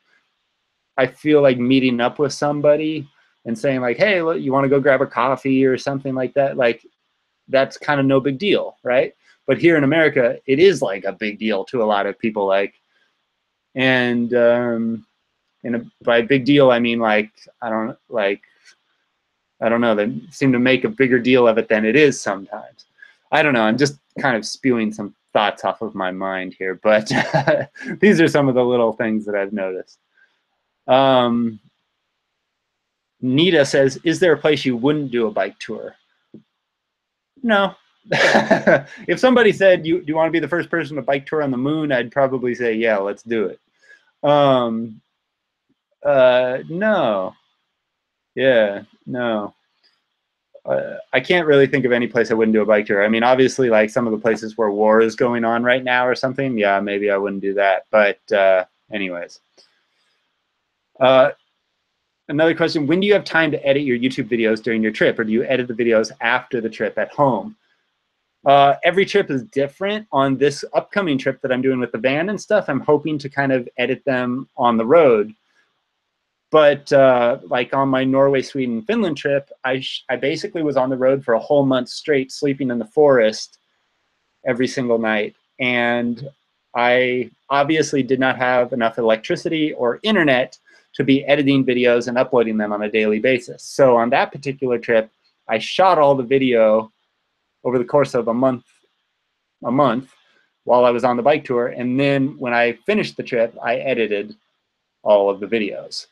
I feel like meeting up with somebody and saying like, hey, look, you want to go grab a coffee or something like that, like that's kind of no big deal, right? But here in America, it is like a big deal to a lot of people, like, and by big deal, I mean like I don't know. They seem to make a bigger deal of it than it is sometimes. I don't know. I'm just kind of spewing some thoughts off of my mind here, but these are some of the little things that I've noticed. Nita says, is there a place you wouldn't do a bike tour? No. If somebody said, do you want to be the first person to bike tour on the moon? I'd probably say, yeah, let's do it. No. Yeah, no. I can't really think of any place I wouldn't do a bike tour. I mean, obviously, like some of the places where war is going on right now or something, yeah, maybe I wouldn't do that. But anyways. Another question, when do you have time to edit your YouTube videos during your trip, or do you edit the videos after the trip at home? Every trip is different. On this upcoming trip that I'm doing with the van and stuff, I'm hoping to kind of edit them on the road. But like on my Norway, Sweden, Finland trip, I basically was on the road for a whole month straight, sleeping in the forest every single night. And I obviously did not have enough electricity or internet to be editing videos and uploading them on a daily basis. So on that particular trip, I shot all the video over the course of a month while I was on the bike tour. And then when I finished the trip, I edited all of the videos.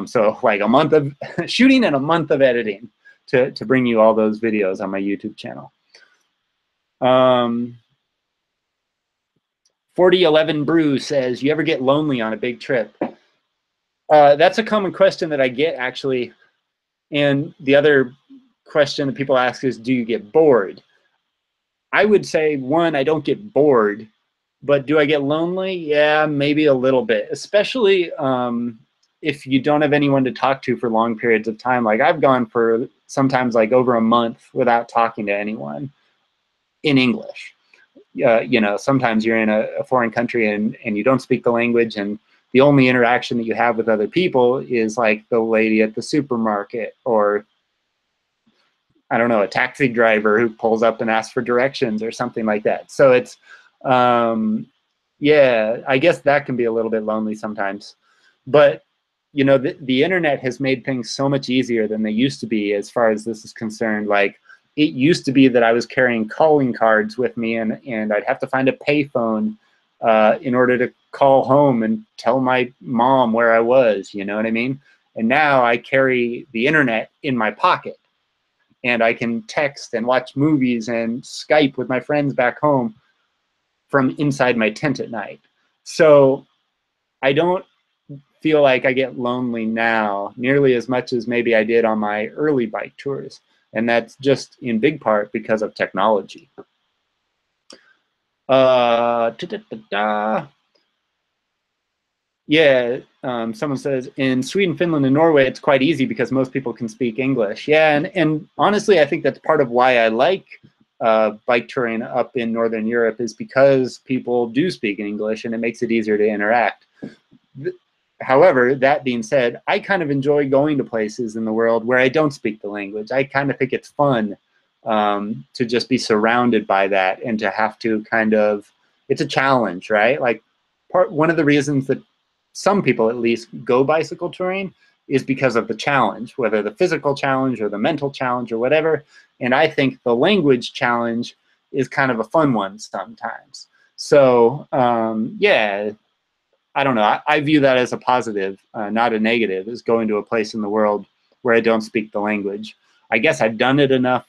So like a month of shooting and a month of editing to bring you all those videos on my YouTube channel. 4011 Brew says, you ever get lonely on a big trip? That's a common question that I get, actually. And the other question that people ask is, do you get bored? I would say, one, I don't get bored, but do I get lonely? Yeah, maybe a little bit, especially if you don't have anyone to talk to for long periods of time. Like I've gone for sometimes like over a month without talking to anyone in English. You know, sometimes you're in a foreign country and you don't speak the language, and the only interaction that you have with other people is like the lady at the supermarket, or I don't know, a taxi driver who pulls up and asks for directions or something like that. So it's, yeah, I guess that can be a little bit lonely sometimes. But, you know, the internet has made things so much easier than they used to be as far as this is concerned. Like, it used to be that I was carrying calling cards with me, and I'd have to find a payphone in order to call home and tell my mom where I was, you know what I mean? And now I carry the internet in my pocket, and I can text and watch movies and Skype with my friends back home from inside my tent at night. So I don't feel like I get lonely now nearly as much as maybe I did on my early bike tours. And that's just in big part because of technology. Yeah, someone says in Sweden, Finland, and Norway, it's quite easy because most people can speak English. Yeah, and honestly, I think that's part of why I like bike touring up in Northern Europe is because people do speak English and it makes it easier to interact. However, that being said, I kind of enjoy going to places in the world where I don't speak the language. I kind of think it's fun to just be surrounded by that and to have to kind of, it's a challenge, right? Like one of the reasons that some people at least go bicycle touring is because of the challenge, whether the physical challenge or the mental challenge or whatever. And I think the language challenge is kind of a fun one sometimes. So yeah, I don't know. I view that as a positive, not a negative, is going to a place in the world where I don't speak the language. I guess I've done it enough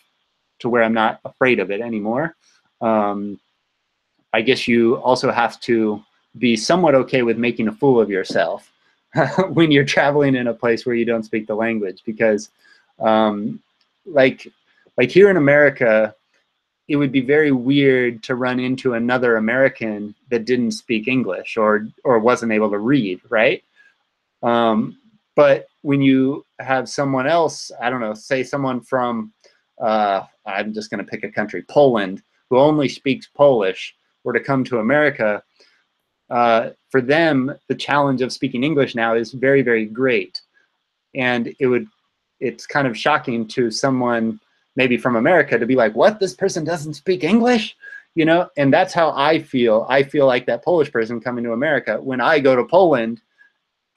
to where I'm not afraid of it anymore. I guess you also have to be somewhat okay with making a fool of yourself when you're traveling in a place where you don't speak the language, because like here in America, it would be very weird to run into another American that didn't speak English or wasn't able to read, right? But when you have someone else, I don't know, say someone from, I'm just going to pick a country, Poland, who only speaks Polish, were to come to America, for them, the challenge of speaking English now is very, very great. And it's kind of shocking to someone maybe from America to be like, what, this person doesn't speak English? You know, and that's how I feel. I feel like that Polish person coming to America when I go to Poland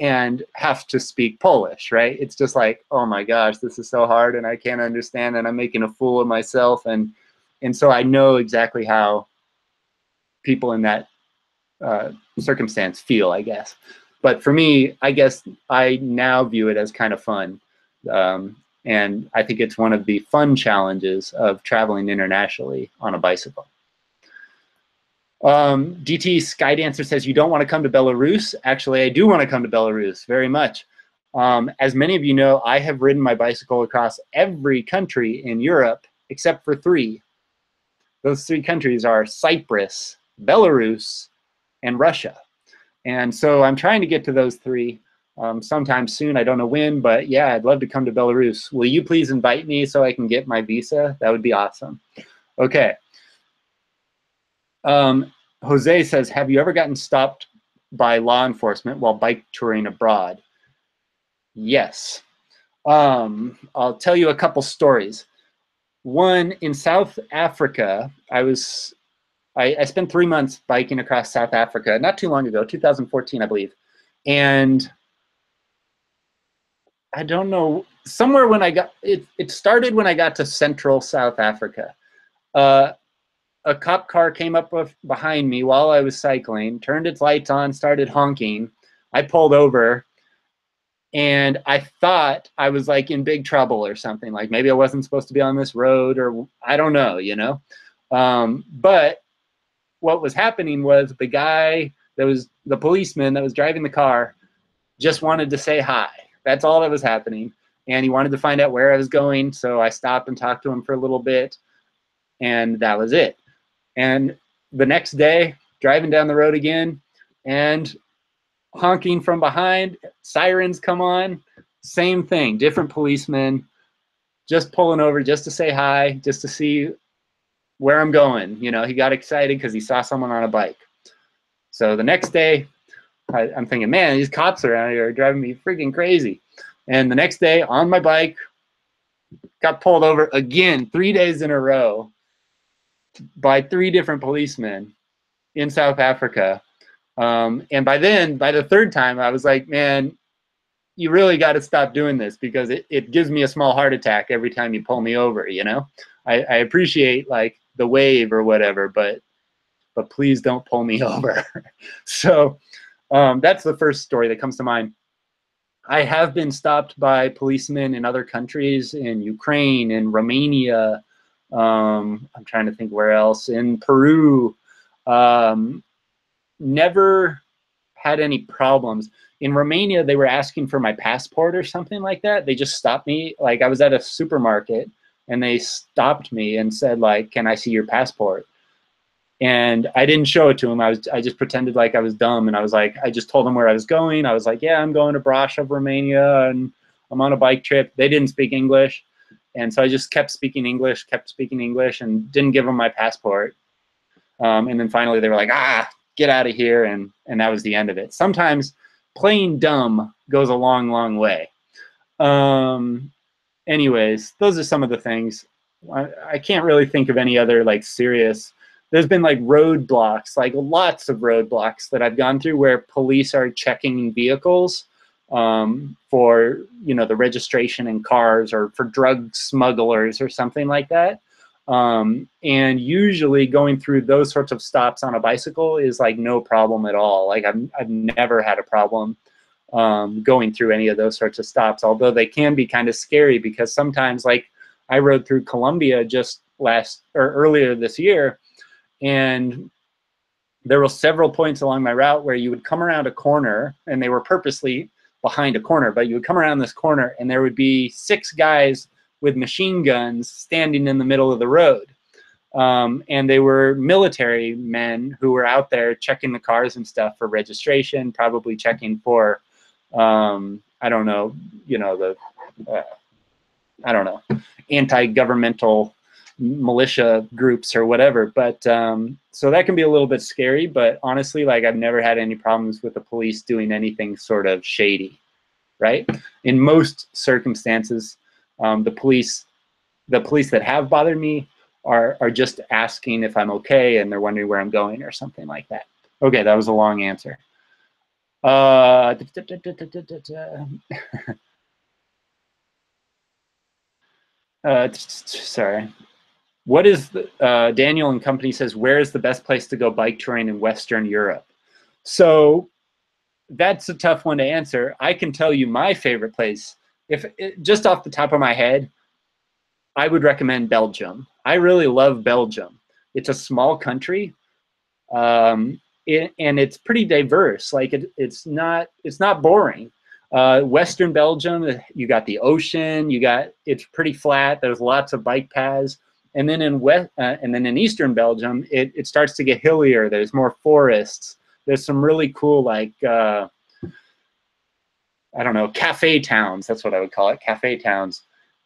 and have to speak Polish, right? It's just like, oh my gosh, this is so hard and I can't understand and I'm making a fool of myself. And so I know exactly how people in that circumstance feel, I guess. But for me, I guess I now view it as kind of fun. And I think it's one of the fun challenges of traveling internationally on a bicycle. DT Skydancer says, you don't want to come to Belarus. Actually, I do want to come to Belarus very much. As many of you know, I have ridden my bicycle across every country in Europe except for 3. Those 3 countries are Cyprus, Belarus, and Russia. And so I'm trying to get to those 3 sometime soon. I don't know when, but yeah, I'd love to come to Belarus. Will you please invite me so I can get my visa? That would be awesome. Okay. Jose says, have you ever gotten stopped by law enforcement while bike touring abroad? Yes. I'll tell you a couple stories. One, in South Africa, I spent 3 months biking across South Africa, not too long ago, 2014, I believe. And I don't know, somewhere when I got, it started when I got to central South Africa. A cop car came up behind me while I was cycling, turned its lights on, started honking. I pulled over and I thought I was like in big trouble or something, like maybe I wasn't supposed to be on this road or I don't know, you know? But what was happening was the guy that was the policeman that was driving the car just wanted to say hi. That's all that was happening. And he wanted to find out where I was going. So I stopped and talked to him for a little bit and that was it. And the next day, driving down the road again and honking from behind, sirens come on, same thing, different policemen, just pulling over just to say hi, just to see where I'm going. You know, he got excited because he saw someone on a bike. So the next day, I'm thinking, man, these cops around here are driving me freaking crazy. And the next day, on my bike, got pulled over again 3 days in a row by 3 different policemen in South Africa. And by the 3rd time, I was like, man, you really got to stop doing this because it gives me a small heart attack every time you pull me over, you know? I appreciate like the wave or whatever, but please don't pull me over. So that's the first story that comes to mind. I have been stopped by policemen in other countries, in Ukraine, in Romania. I'm trying to think where else, in Peru. Never had any problems. In Romania, they were asking for my passport or something like that. They just stopped me. Like I was at a supermarket and they stopped me and said like, can I see your passport? And I didn't show it to him. I just pretended like I was dumb, and I was like, I just told him where I was going. I was like, yeah, I'm going to Brasov, Romania, and I'm on a bike trip. They didn't speak English, and so I just kept speaking English, and didn't give them my passport. And then finally they were like, get out of here, and that was the end of it. Sometimes playing dumb goes a long, long way. Anyways, those are some of the things. I can't really think of any other like serious. There's been like roadblocks, like lots of roadblocks that I've gone through where police are checking vehicles for, you know, the registration in cars, or for drug smugglers or something like that. And usually going through those sorts of stops on a bicycle is like no problem at all. Like I've never had a problem going through any of those sorts of stops, although they can be kind of scary, because sometimes, like, I rode through Colombia just earlier this year, and there were several points along my route where you would come around a corner, and they were purposely behind a corner, but you would come around this corner and there would be 6 guys with machine guns standing in the middle of the road. And they were military men who were out there checking the cars and stuff for registration, probably checking for, I don't know, you know, I don't know, anti-governmental militia groups or whatever. But so that can be a little bit scary, but honestly, like, I've never had any problems with the police doing anything sort of shady, right? In most circumstances, the police that have bothered me are just asking if I'm okay, and they're wondering where I'm going or something like that. Okay, that was a long answer. Sorry. What is the, Daniel and company says, where is the best place to go bike touring in Western Europe? So that's a tough one to answer. I can tell you my favorite place. Just off the top of my head, I would recommend Belgium. I really love Belgium. It's a small country, and it's pretty diverse. Like it's not in Western Belgium, you got the ocean. It's pretty flat. There's lots of bike paths. And then in Eastern Belgium, it starts to get hillier. There's more forests. There's some really cool, like, I don't know, cafe towns. That's what I would call it, cafe towns.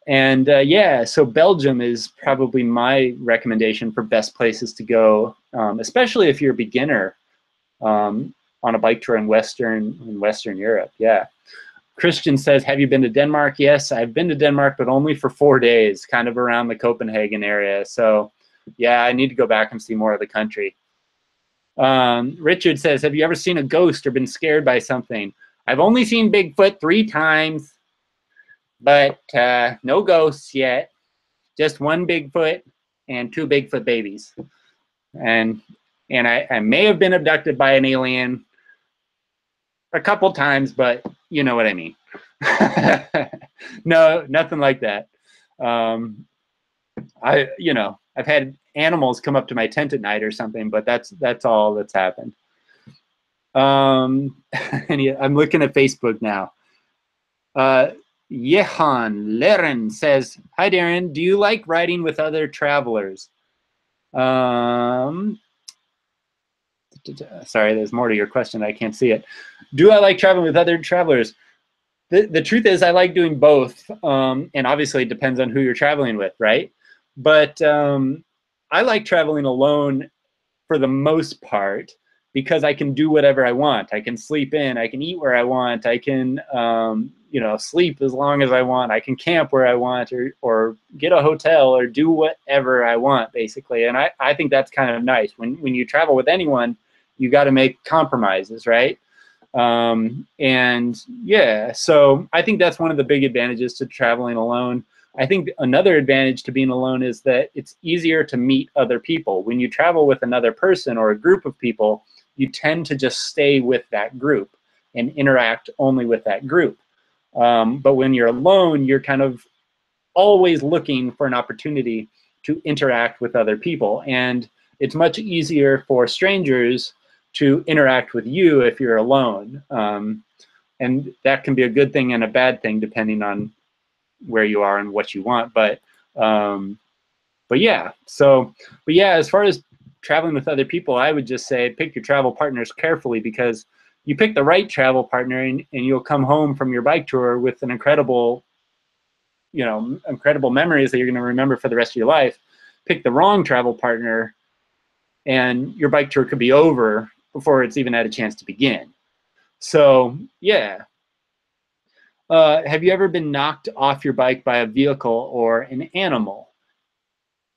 And yeah, so Belgium is probably my recommendation for best places to go, especially if you're a beginner on a bike tour in Western Europe. Yeah. Christian says, have you been to Denmark? Yes, I've been to Denmark, but only for 4 days, kind of around the Copenhagen area. So yeah, I need to go back and see more of the country. Richard says, have you ever seen a ghost or been scared by something? I've only seen Bigfoot 3 times, but no ghosts yet. Just 1 Bigfoot and 2 Bigfoot babies. And I may have been abducted by an alien a couple times, but you know what I mean. No, nothing like that. I've had animals come up to my tent at night or something, but that's all that's happened. And I'm looking at Facebook now. Jehan Leren says, hi Darren, do you like riding with other travelers? Sorry, there's more to your question. I can't see it. Do I like traveling with other travelers? The truth is, I like doing both, and obviously it depends on who you're traveling with, right? But I like traveling alone for the most part, because I can do whatever I want. I can sleep in, I can eat where I want, I can sleep as long as I want, I can camp where I want, or get a hotel, or do whatever I want, basically. And I think that's kind of nice. When you travel with anyone, you got to make compromises, right? And yeah, so I think that's one of the big advantages to traveling alone. I think another advantage to being alone is that it's easier to meet other people. When you travel with another person or a group of people, you tend to just stay with that group and interact only with that group. But when you're alone, you're kind of always looking for an opportunity to interact with other people. And it's much easier for strangers to interact with you if you're alone. And that can be a good thing and a bad thing depending on where you are and what you want. But yeah, as far as traveling with other people, I would just say pick your travel partners carefully, because you pick the right travel partner and you'll come home from your bike tour with an incredible, incredible memories that you're going to remember for the rest of your life. Pick the wrong travel partner and your bike tour could be over before it's even had a chance to begin. So yeah. Have you ever been knocked off your bike by a vehicle or an animal?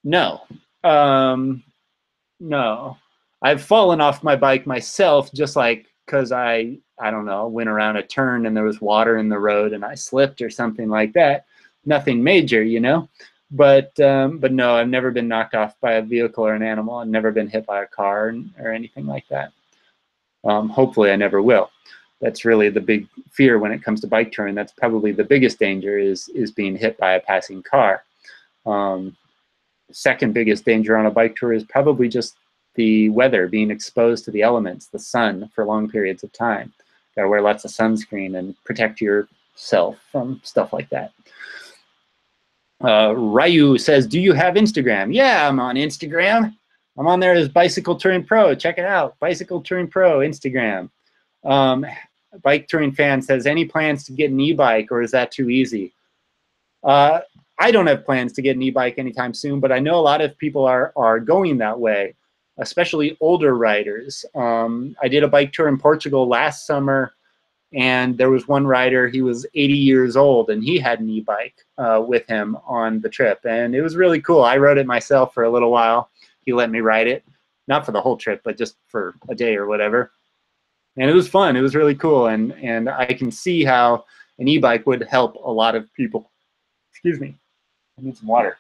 No. No. I've fallen off my bike myself, just like because I don't know, went around a turn and there was water in the road and I slipped or something like that. Nothing major, But no, I've never been knocked off by a vehicle or an animal. I've never been hit by a car or anything like that. Hopefully I never will. That's really the big fear when it comes to bike touring. That's probably the biggest danger is being hit by a passing car. Second biggest danger on a bike tour is probably just the weather, being exposed to the elements, the sun for long periods of time. Got to wear lots of sunscreen and protect yourself from stuff like that. Ryu says, do you have Instagram? Yeah, I'm on Instagram. I'm on there as Bicycle Touring Pro. Check it out, Bicycle Touring Pro, Instagram. Bike Touring Fan says, any plans to get an e-bike, or is that too easy? I don't have plans to get an e-bike anytime soon, but I know a lot of people are going that way, especially older riders. I did a bike tour in Portugal last summer, and there was one rider, he was 80 years old, and he had an e-bike with him on the trip, and it was really cool. I rode it myself for a little while. He let me ride it, not for the whole trip, but just for a day or whatever. And it was fun. It was really cool, and I can see how an e-bike would help a lot of people. Excuse me, I need some water.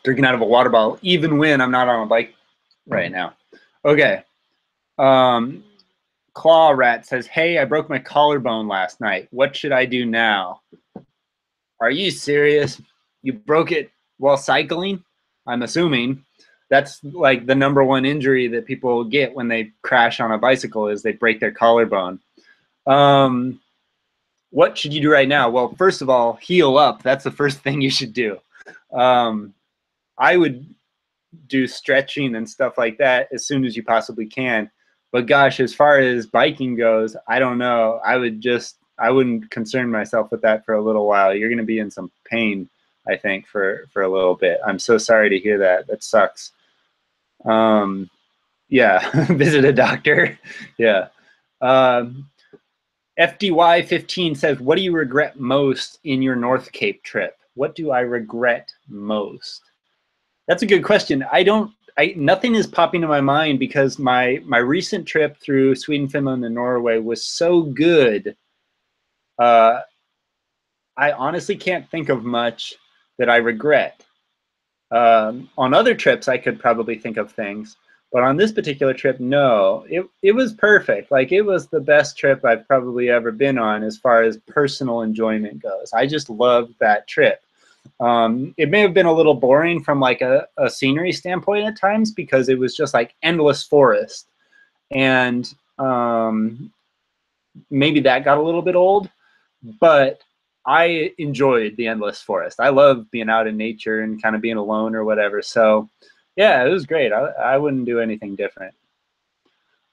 Drinking out of a water bottle, even when I'm not on a bike right now. Okay. Claw Rat says, hey, I broke my collarbone last night. What should I do now? Are you serious? You broke it while cycling? I'm assuming. That's like the #1 injury that people get when they crash on a bicycle, is they break their collarbone. What should you do right now? Well, first of all, heal up. That's the first thing you should do. I would do stretching and stuff like that as soon as you possibly can. But gosh, as far as biking goes, I don't know. I wouldn't concern myself with that for a little while. You're going to be in some pain, I think, for a little bit. I'm so sorry to hear that. That sucks. Yeah, visit a doctor. Yeah. FDY15 says, what do you regret most in your North Cape trip? What do I regret most? That's a good question. Nothing is popping to my mind, because my recent trip through Sweden, Finland, and Norway was so good. I honestly can't think of much that I regret. On other trips, I could probably think of things, but on this particular trip, no. It was perfect. Like, it was the best trip I've probably ever been on as far as personal enjoyment goes. I just loved that trip. It may have been a little boring from like a scenery standpoint at times, because it was just like endless forest, and maybe that got a little bit old, but I enjoyed the endless forest. I love being out in nature and kind of being alone or whatever. So yeah, it was great. I wouldn't do anything different.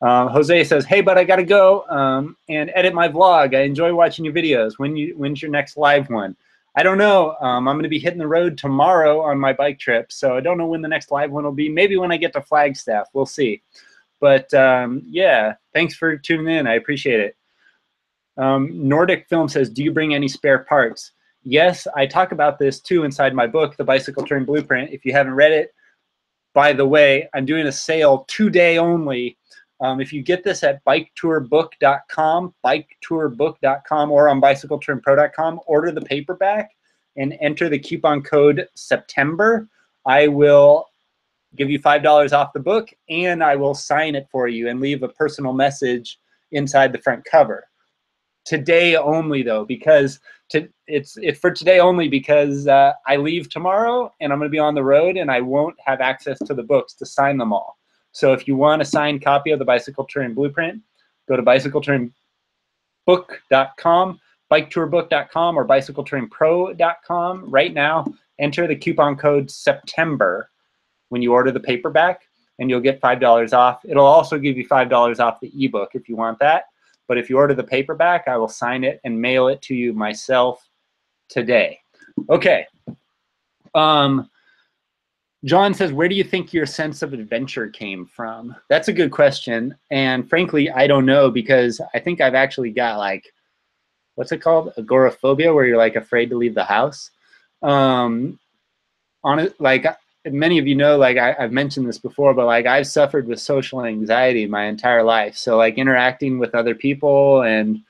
Jose says, hey, but I gotta go and edit my vlog. I enjoy watching your videos. When's your next live one? I don't know. I'm going to be hitting the road tomorrow on my bike trip, so I don't know when the next live one will be. Maybe when I get to Flagstaff. We'll see. But yeah, thanks for tuning in. I appreciate it. Nordic Film says, do you bring any spare parts? Yes, I talk about this too inside my book, The Bicycle Touring Blueprint. If you haven't read it, by the way, I'm doing a sale today only. If you get this at biketourbook.com, or on bicycletouringpro.com, order the paperback and enter the coupon code September. I will give you $5 off the book, and I will sign it for you and leave a personal message inside the front cover. Today only, though, because it's for today only, because I leave tomorrow and I'm going to be on the road and I won't have access to the books to sign them all. So if you want a signed copy of the Bicycle Touring Blueprint, go to bicycletouringbook.com, biketourbook.com, or bicycletouringpro.com right now. Enter the coupon code September when you order the paperback, and you'll get $5 off. It'll also give you $5 off the ebook if you want that. But if you order the paperback, I will sign it and mail it to you myself today. Okay. John says, where do you think your sense of adventure came from? That's a good question. And frankly, I don't know, because I think I've actually got like, what's it called? Agoraphobia, where you're like afraid to leave the house. On it, like many of you know, like I've mentioned this before, but like I've suffered with social anxiety my entire life. So like interacting with other people and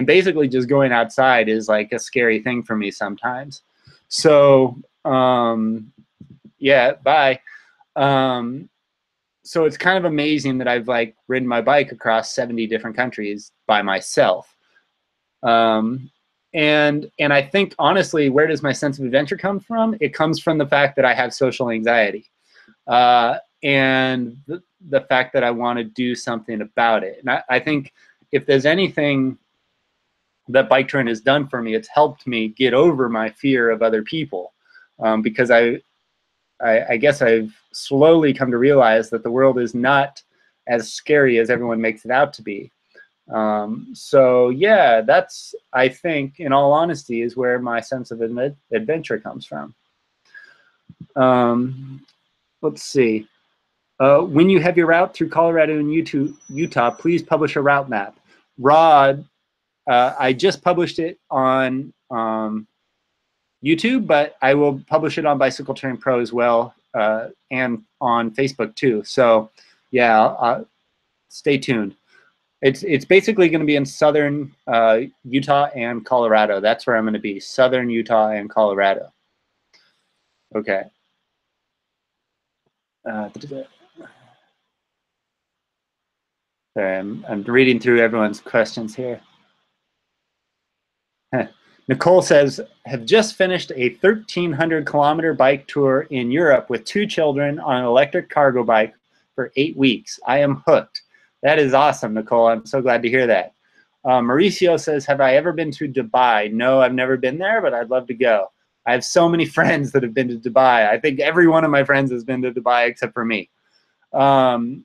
basically just going outside is like a scary thing for me sometimes. So yeah, bye. So it's kind of amazing that I've like ridden my bike across 70 different countries by myself. And I think honestly, where does my sense of adventure come from? It comes from the fact that I have social anxiety, and the fact that I want to do something about it. And I think if there's anything that bike touring has done for me, it's helped me get over my fear of other people, because I guess I've slowly come to realize that the world is not as scary as everyone makes it out to be. So yeah, that's, I think, in all honesty, is where my sense of adventure comes from. Let's see. When you have your route through Colorado and Utah, please publish a route map. Rod, I just published it on YouTube, but I will publish it on Bicycle Touring Pro as well, and on Facebook too. So yeah, stay tuned. It's basically going to be in southern Utah and Colorado. That's where I'm going to be, southern Utah and Colorado. Okay. Sorry, I'm reading through everyone's questions here. Nicole says, have just finished a 1,300-kilometer bike tour in Europe with 2 children on an electric cargo bike for 8 weeks. I am hooked. That is awesome, Nicole. I'm so glad to hear that. Mauricio says, have I ever been to Dubai? No, I've never been there, but I'd love to go. I have so many friends that have been to Dubai. I think every one of my friends has been to Dubai except for me. Do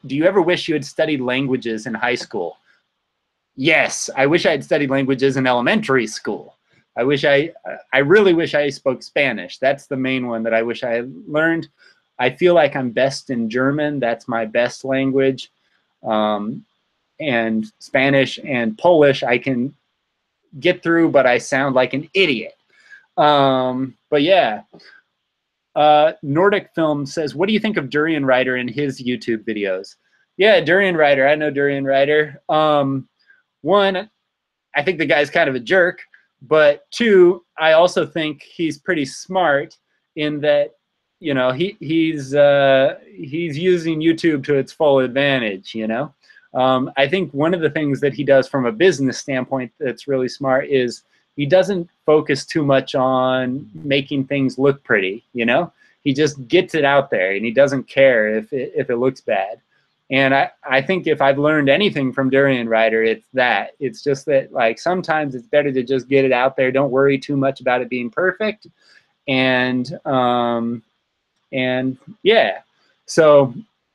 you ever wish you had studied languages in high school? Yes, I wish I had studied languages in elementary school. I really wish I spoke Spanish. That's the main one that I wish I had learned. I feel like I'm best in German. That's my best language. And Spanish and Polish I can get through, but I sound like an idiot. But yeah. Nordic Film says, what do you think of Durian Rider in his YouTube videos? Yeah, Durian Rider. I know Durian Rider. One, I think the guy's kind of a jerk, but 2, I also think he's pretty smart in that, you know, he's using YouTube to its full advantage, you know. I think one of the things that he does from a business standpoint that's really smart is he doesn't focus too much on making things look pretty, you know. He just gets it out there, and he doesn't care if it looks bad. And I think if I've learned anything from Durian Rider, it's that. It's just that, like, sometimes it's better to just get it out there. Don't worry too much about it being perfect. And yeah. So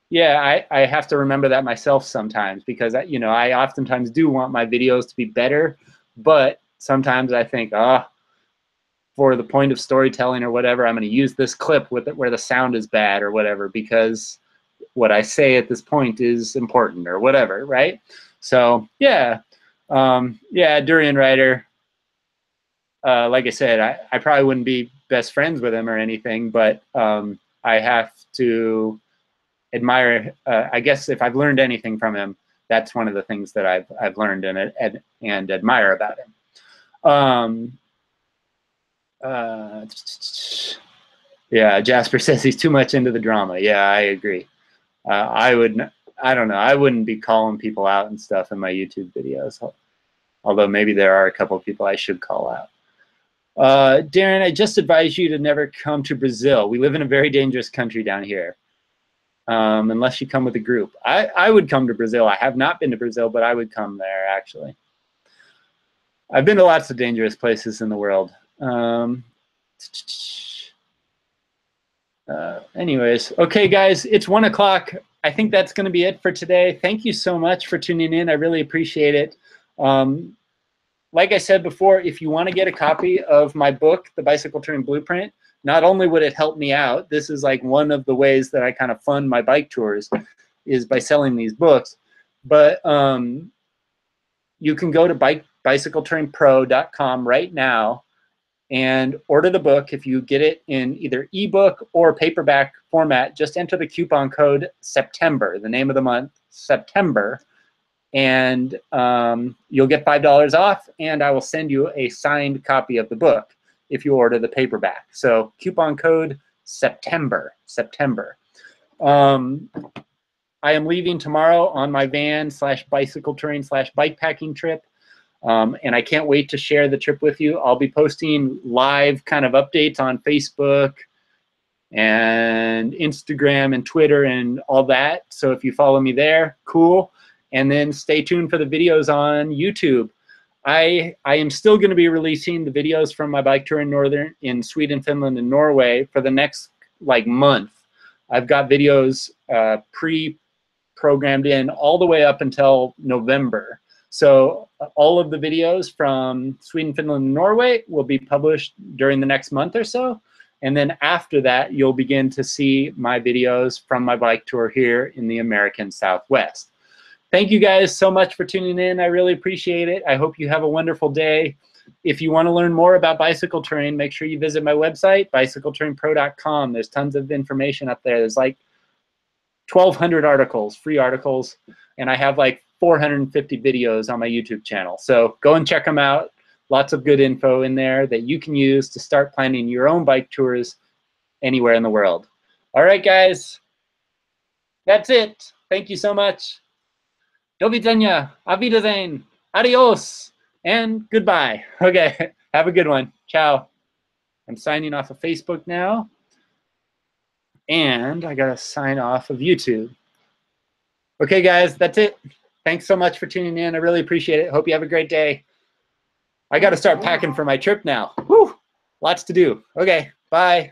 yeah, I have to remember that myself sometimes, because you know, I oftentimes do want my videos to be better, but sometimes I think, for the point of storytelling or whatever, I'm going to use this clip with it where the sound is bad or whatever, because what I say at this point is important or whatever, right? So yeah, yeah, Durian Rider. Like I said, I probably wouldn't be best friends with him or anything, but I have to admire. I guess if I've learned anything from him, that's one of the things that I've learned and admire about him. Yeah, Jasper says he's too much into the drama. Yeah, I agree. I don't know. I wouldn't be calling people out and stuff in my YouTube videos. Although maybe there are a couple of people I should call out. Darren, I just advise you to never come to Brazil. We live in a very dangerous country down here. Unless you come with a group. I would come to Brazil. I have not been to Brazil, but I would come there, actually. I've been to lots of dangerous places in the world. Anyways, okay, guys, it's 1 o'clock. I think that's going to be it for today. Thank you so much for tuning in. I really appreciate it. Like I said before, if you want to get a copy of my book, The Bicycle Touring Blueprint, not only would it help me out, this is like one of the ways that I kind of fund my bike tours is by selling these books, but you can go to bicycletouringpro.com right now and order the book. If you get it in either ebook or paperback format, just enter the coupon code September, the name of the month, September, and you'll get $5 off, and I will send you a signed copy of the book if you order the paperback. So coupon code September, September. I am leaving tomorrow on my van / bicycle touring / bikepacking trip. And I can't wait to share the trip with you. I'll be posting live kind of updates on Facebook and Instagram and Twitter and all that. So if you follow me there, cool. And then stay tuned for the videos on YouTube. I am still going to be releasing the videos from my bike tour in Sweden, Finland, and Norway for the next like month. I've got videos pre-programmed in all the way up until November. So all of the videos from Sweden, Finland, and Norway will be published during the next month or so. And then after that, you'll begin to see my videos from my bike tour here in the American Southwest. Thank you guys so much for tuning in. I really appreciate it. I hope you have a wonderful day. If you want to learn more about bicycle touring, make sure you visit my website, bicycletouringpro.com. There's tons of information up there. There's like 1,200 articles, free articles, and I have like 450 videos on my YouTube channel. So go and check them out. Lots of good info in there that you can use to start planning your own bike tours anywhere in the world. All right, guys. That's it. Thank you so much. Do widzenia, auf Wiedersehen, adios, and goodbye. Okay, have a good one. Ciao. I'm signing off of Facebook now. And I got to sign off of YouTube. Okay, guys, that's it. Thanks so much for tuning in. I really appreciate it. Hope you have a great day. I got to start packing for my trip now. Whew, lots to do. Okay, bye.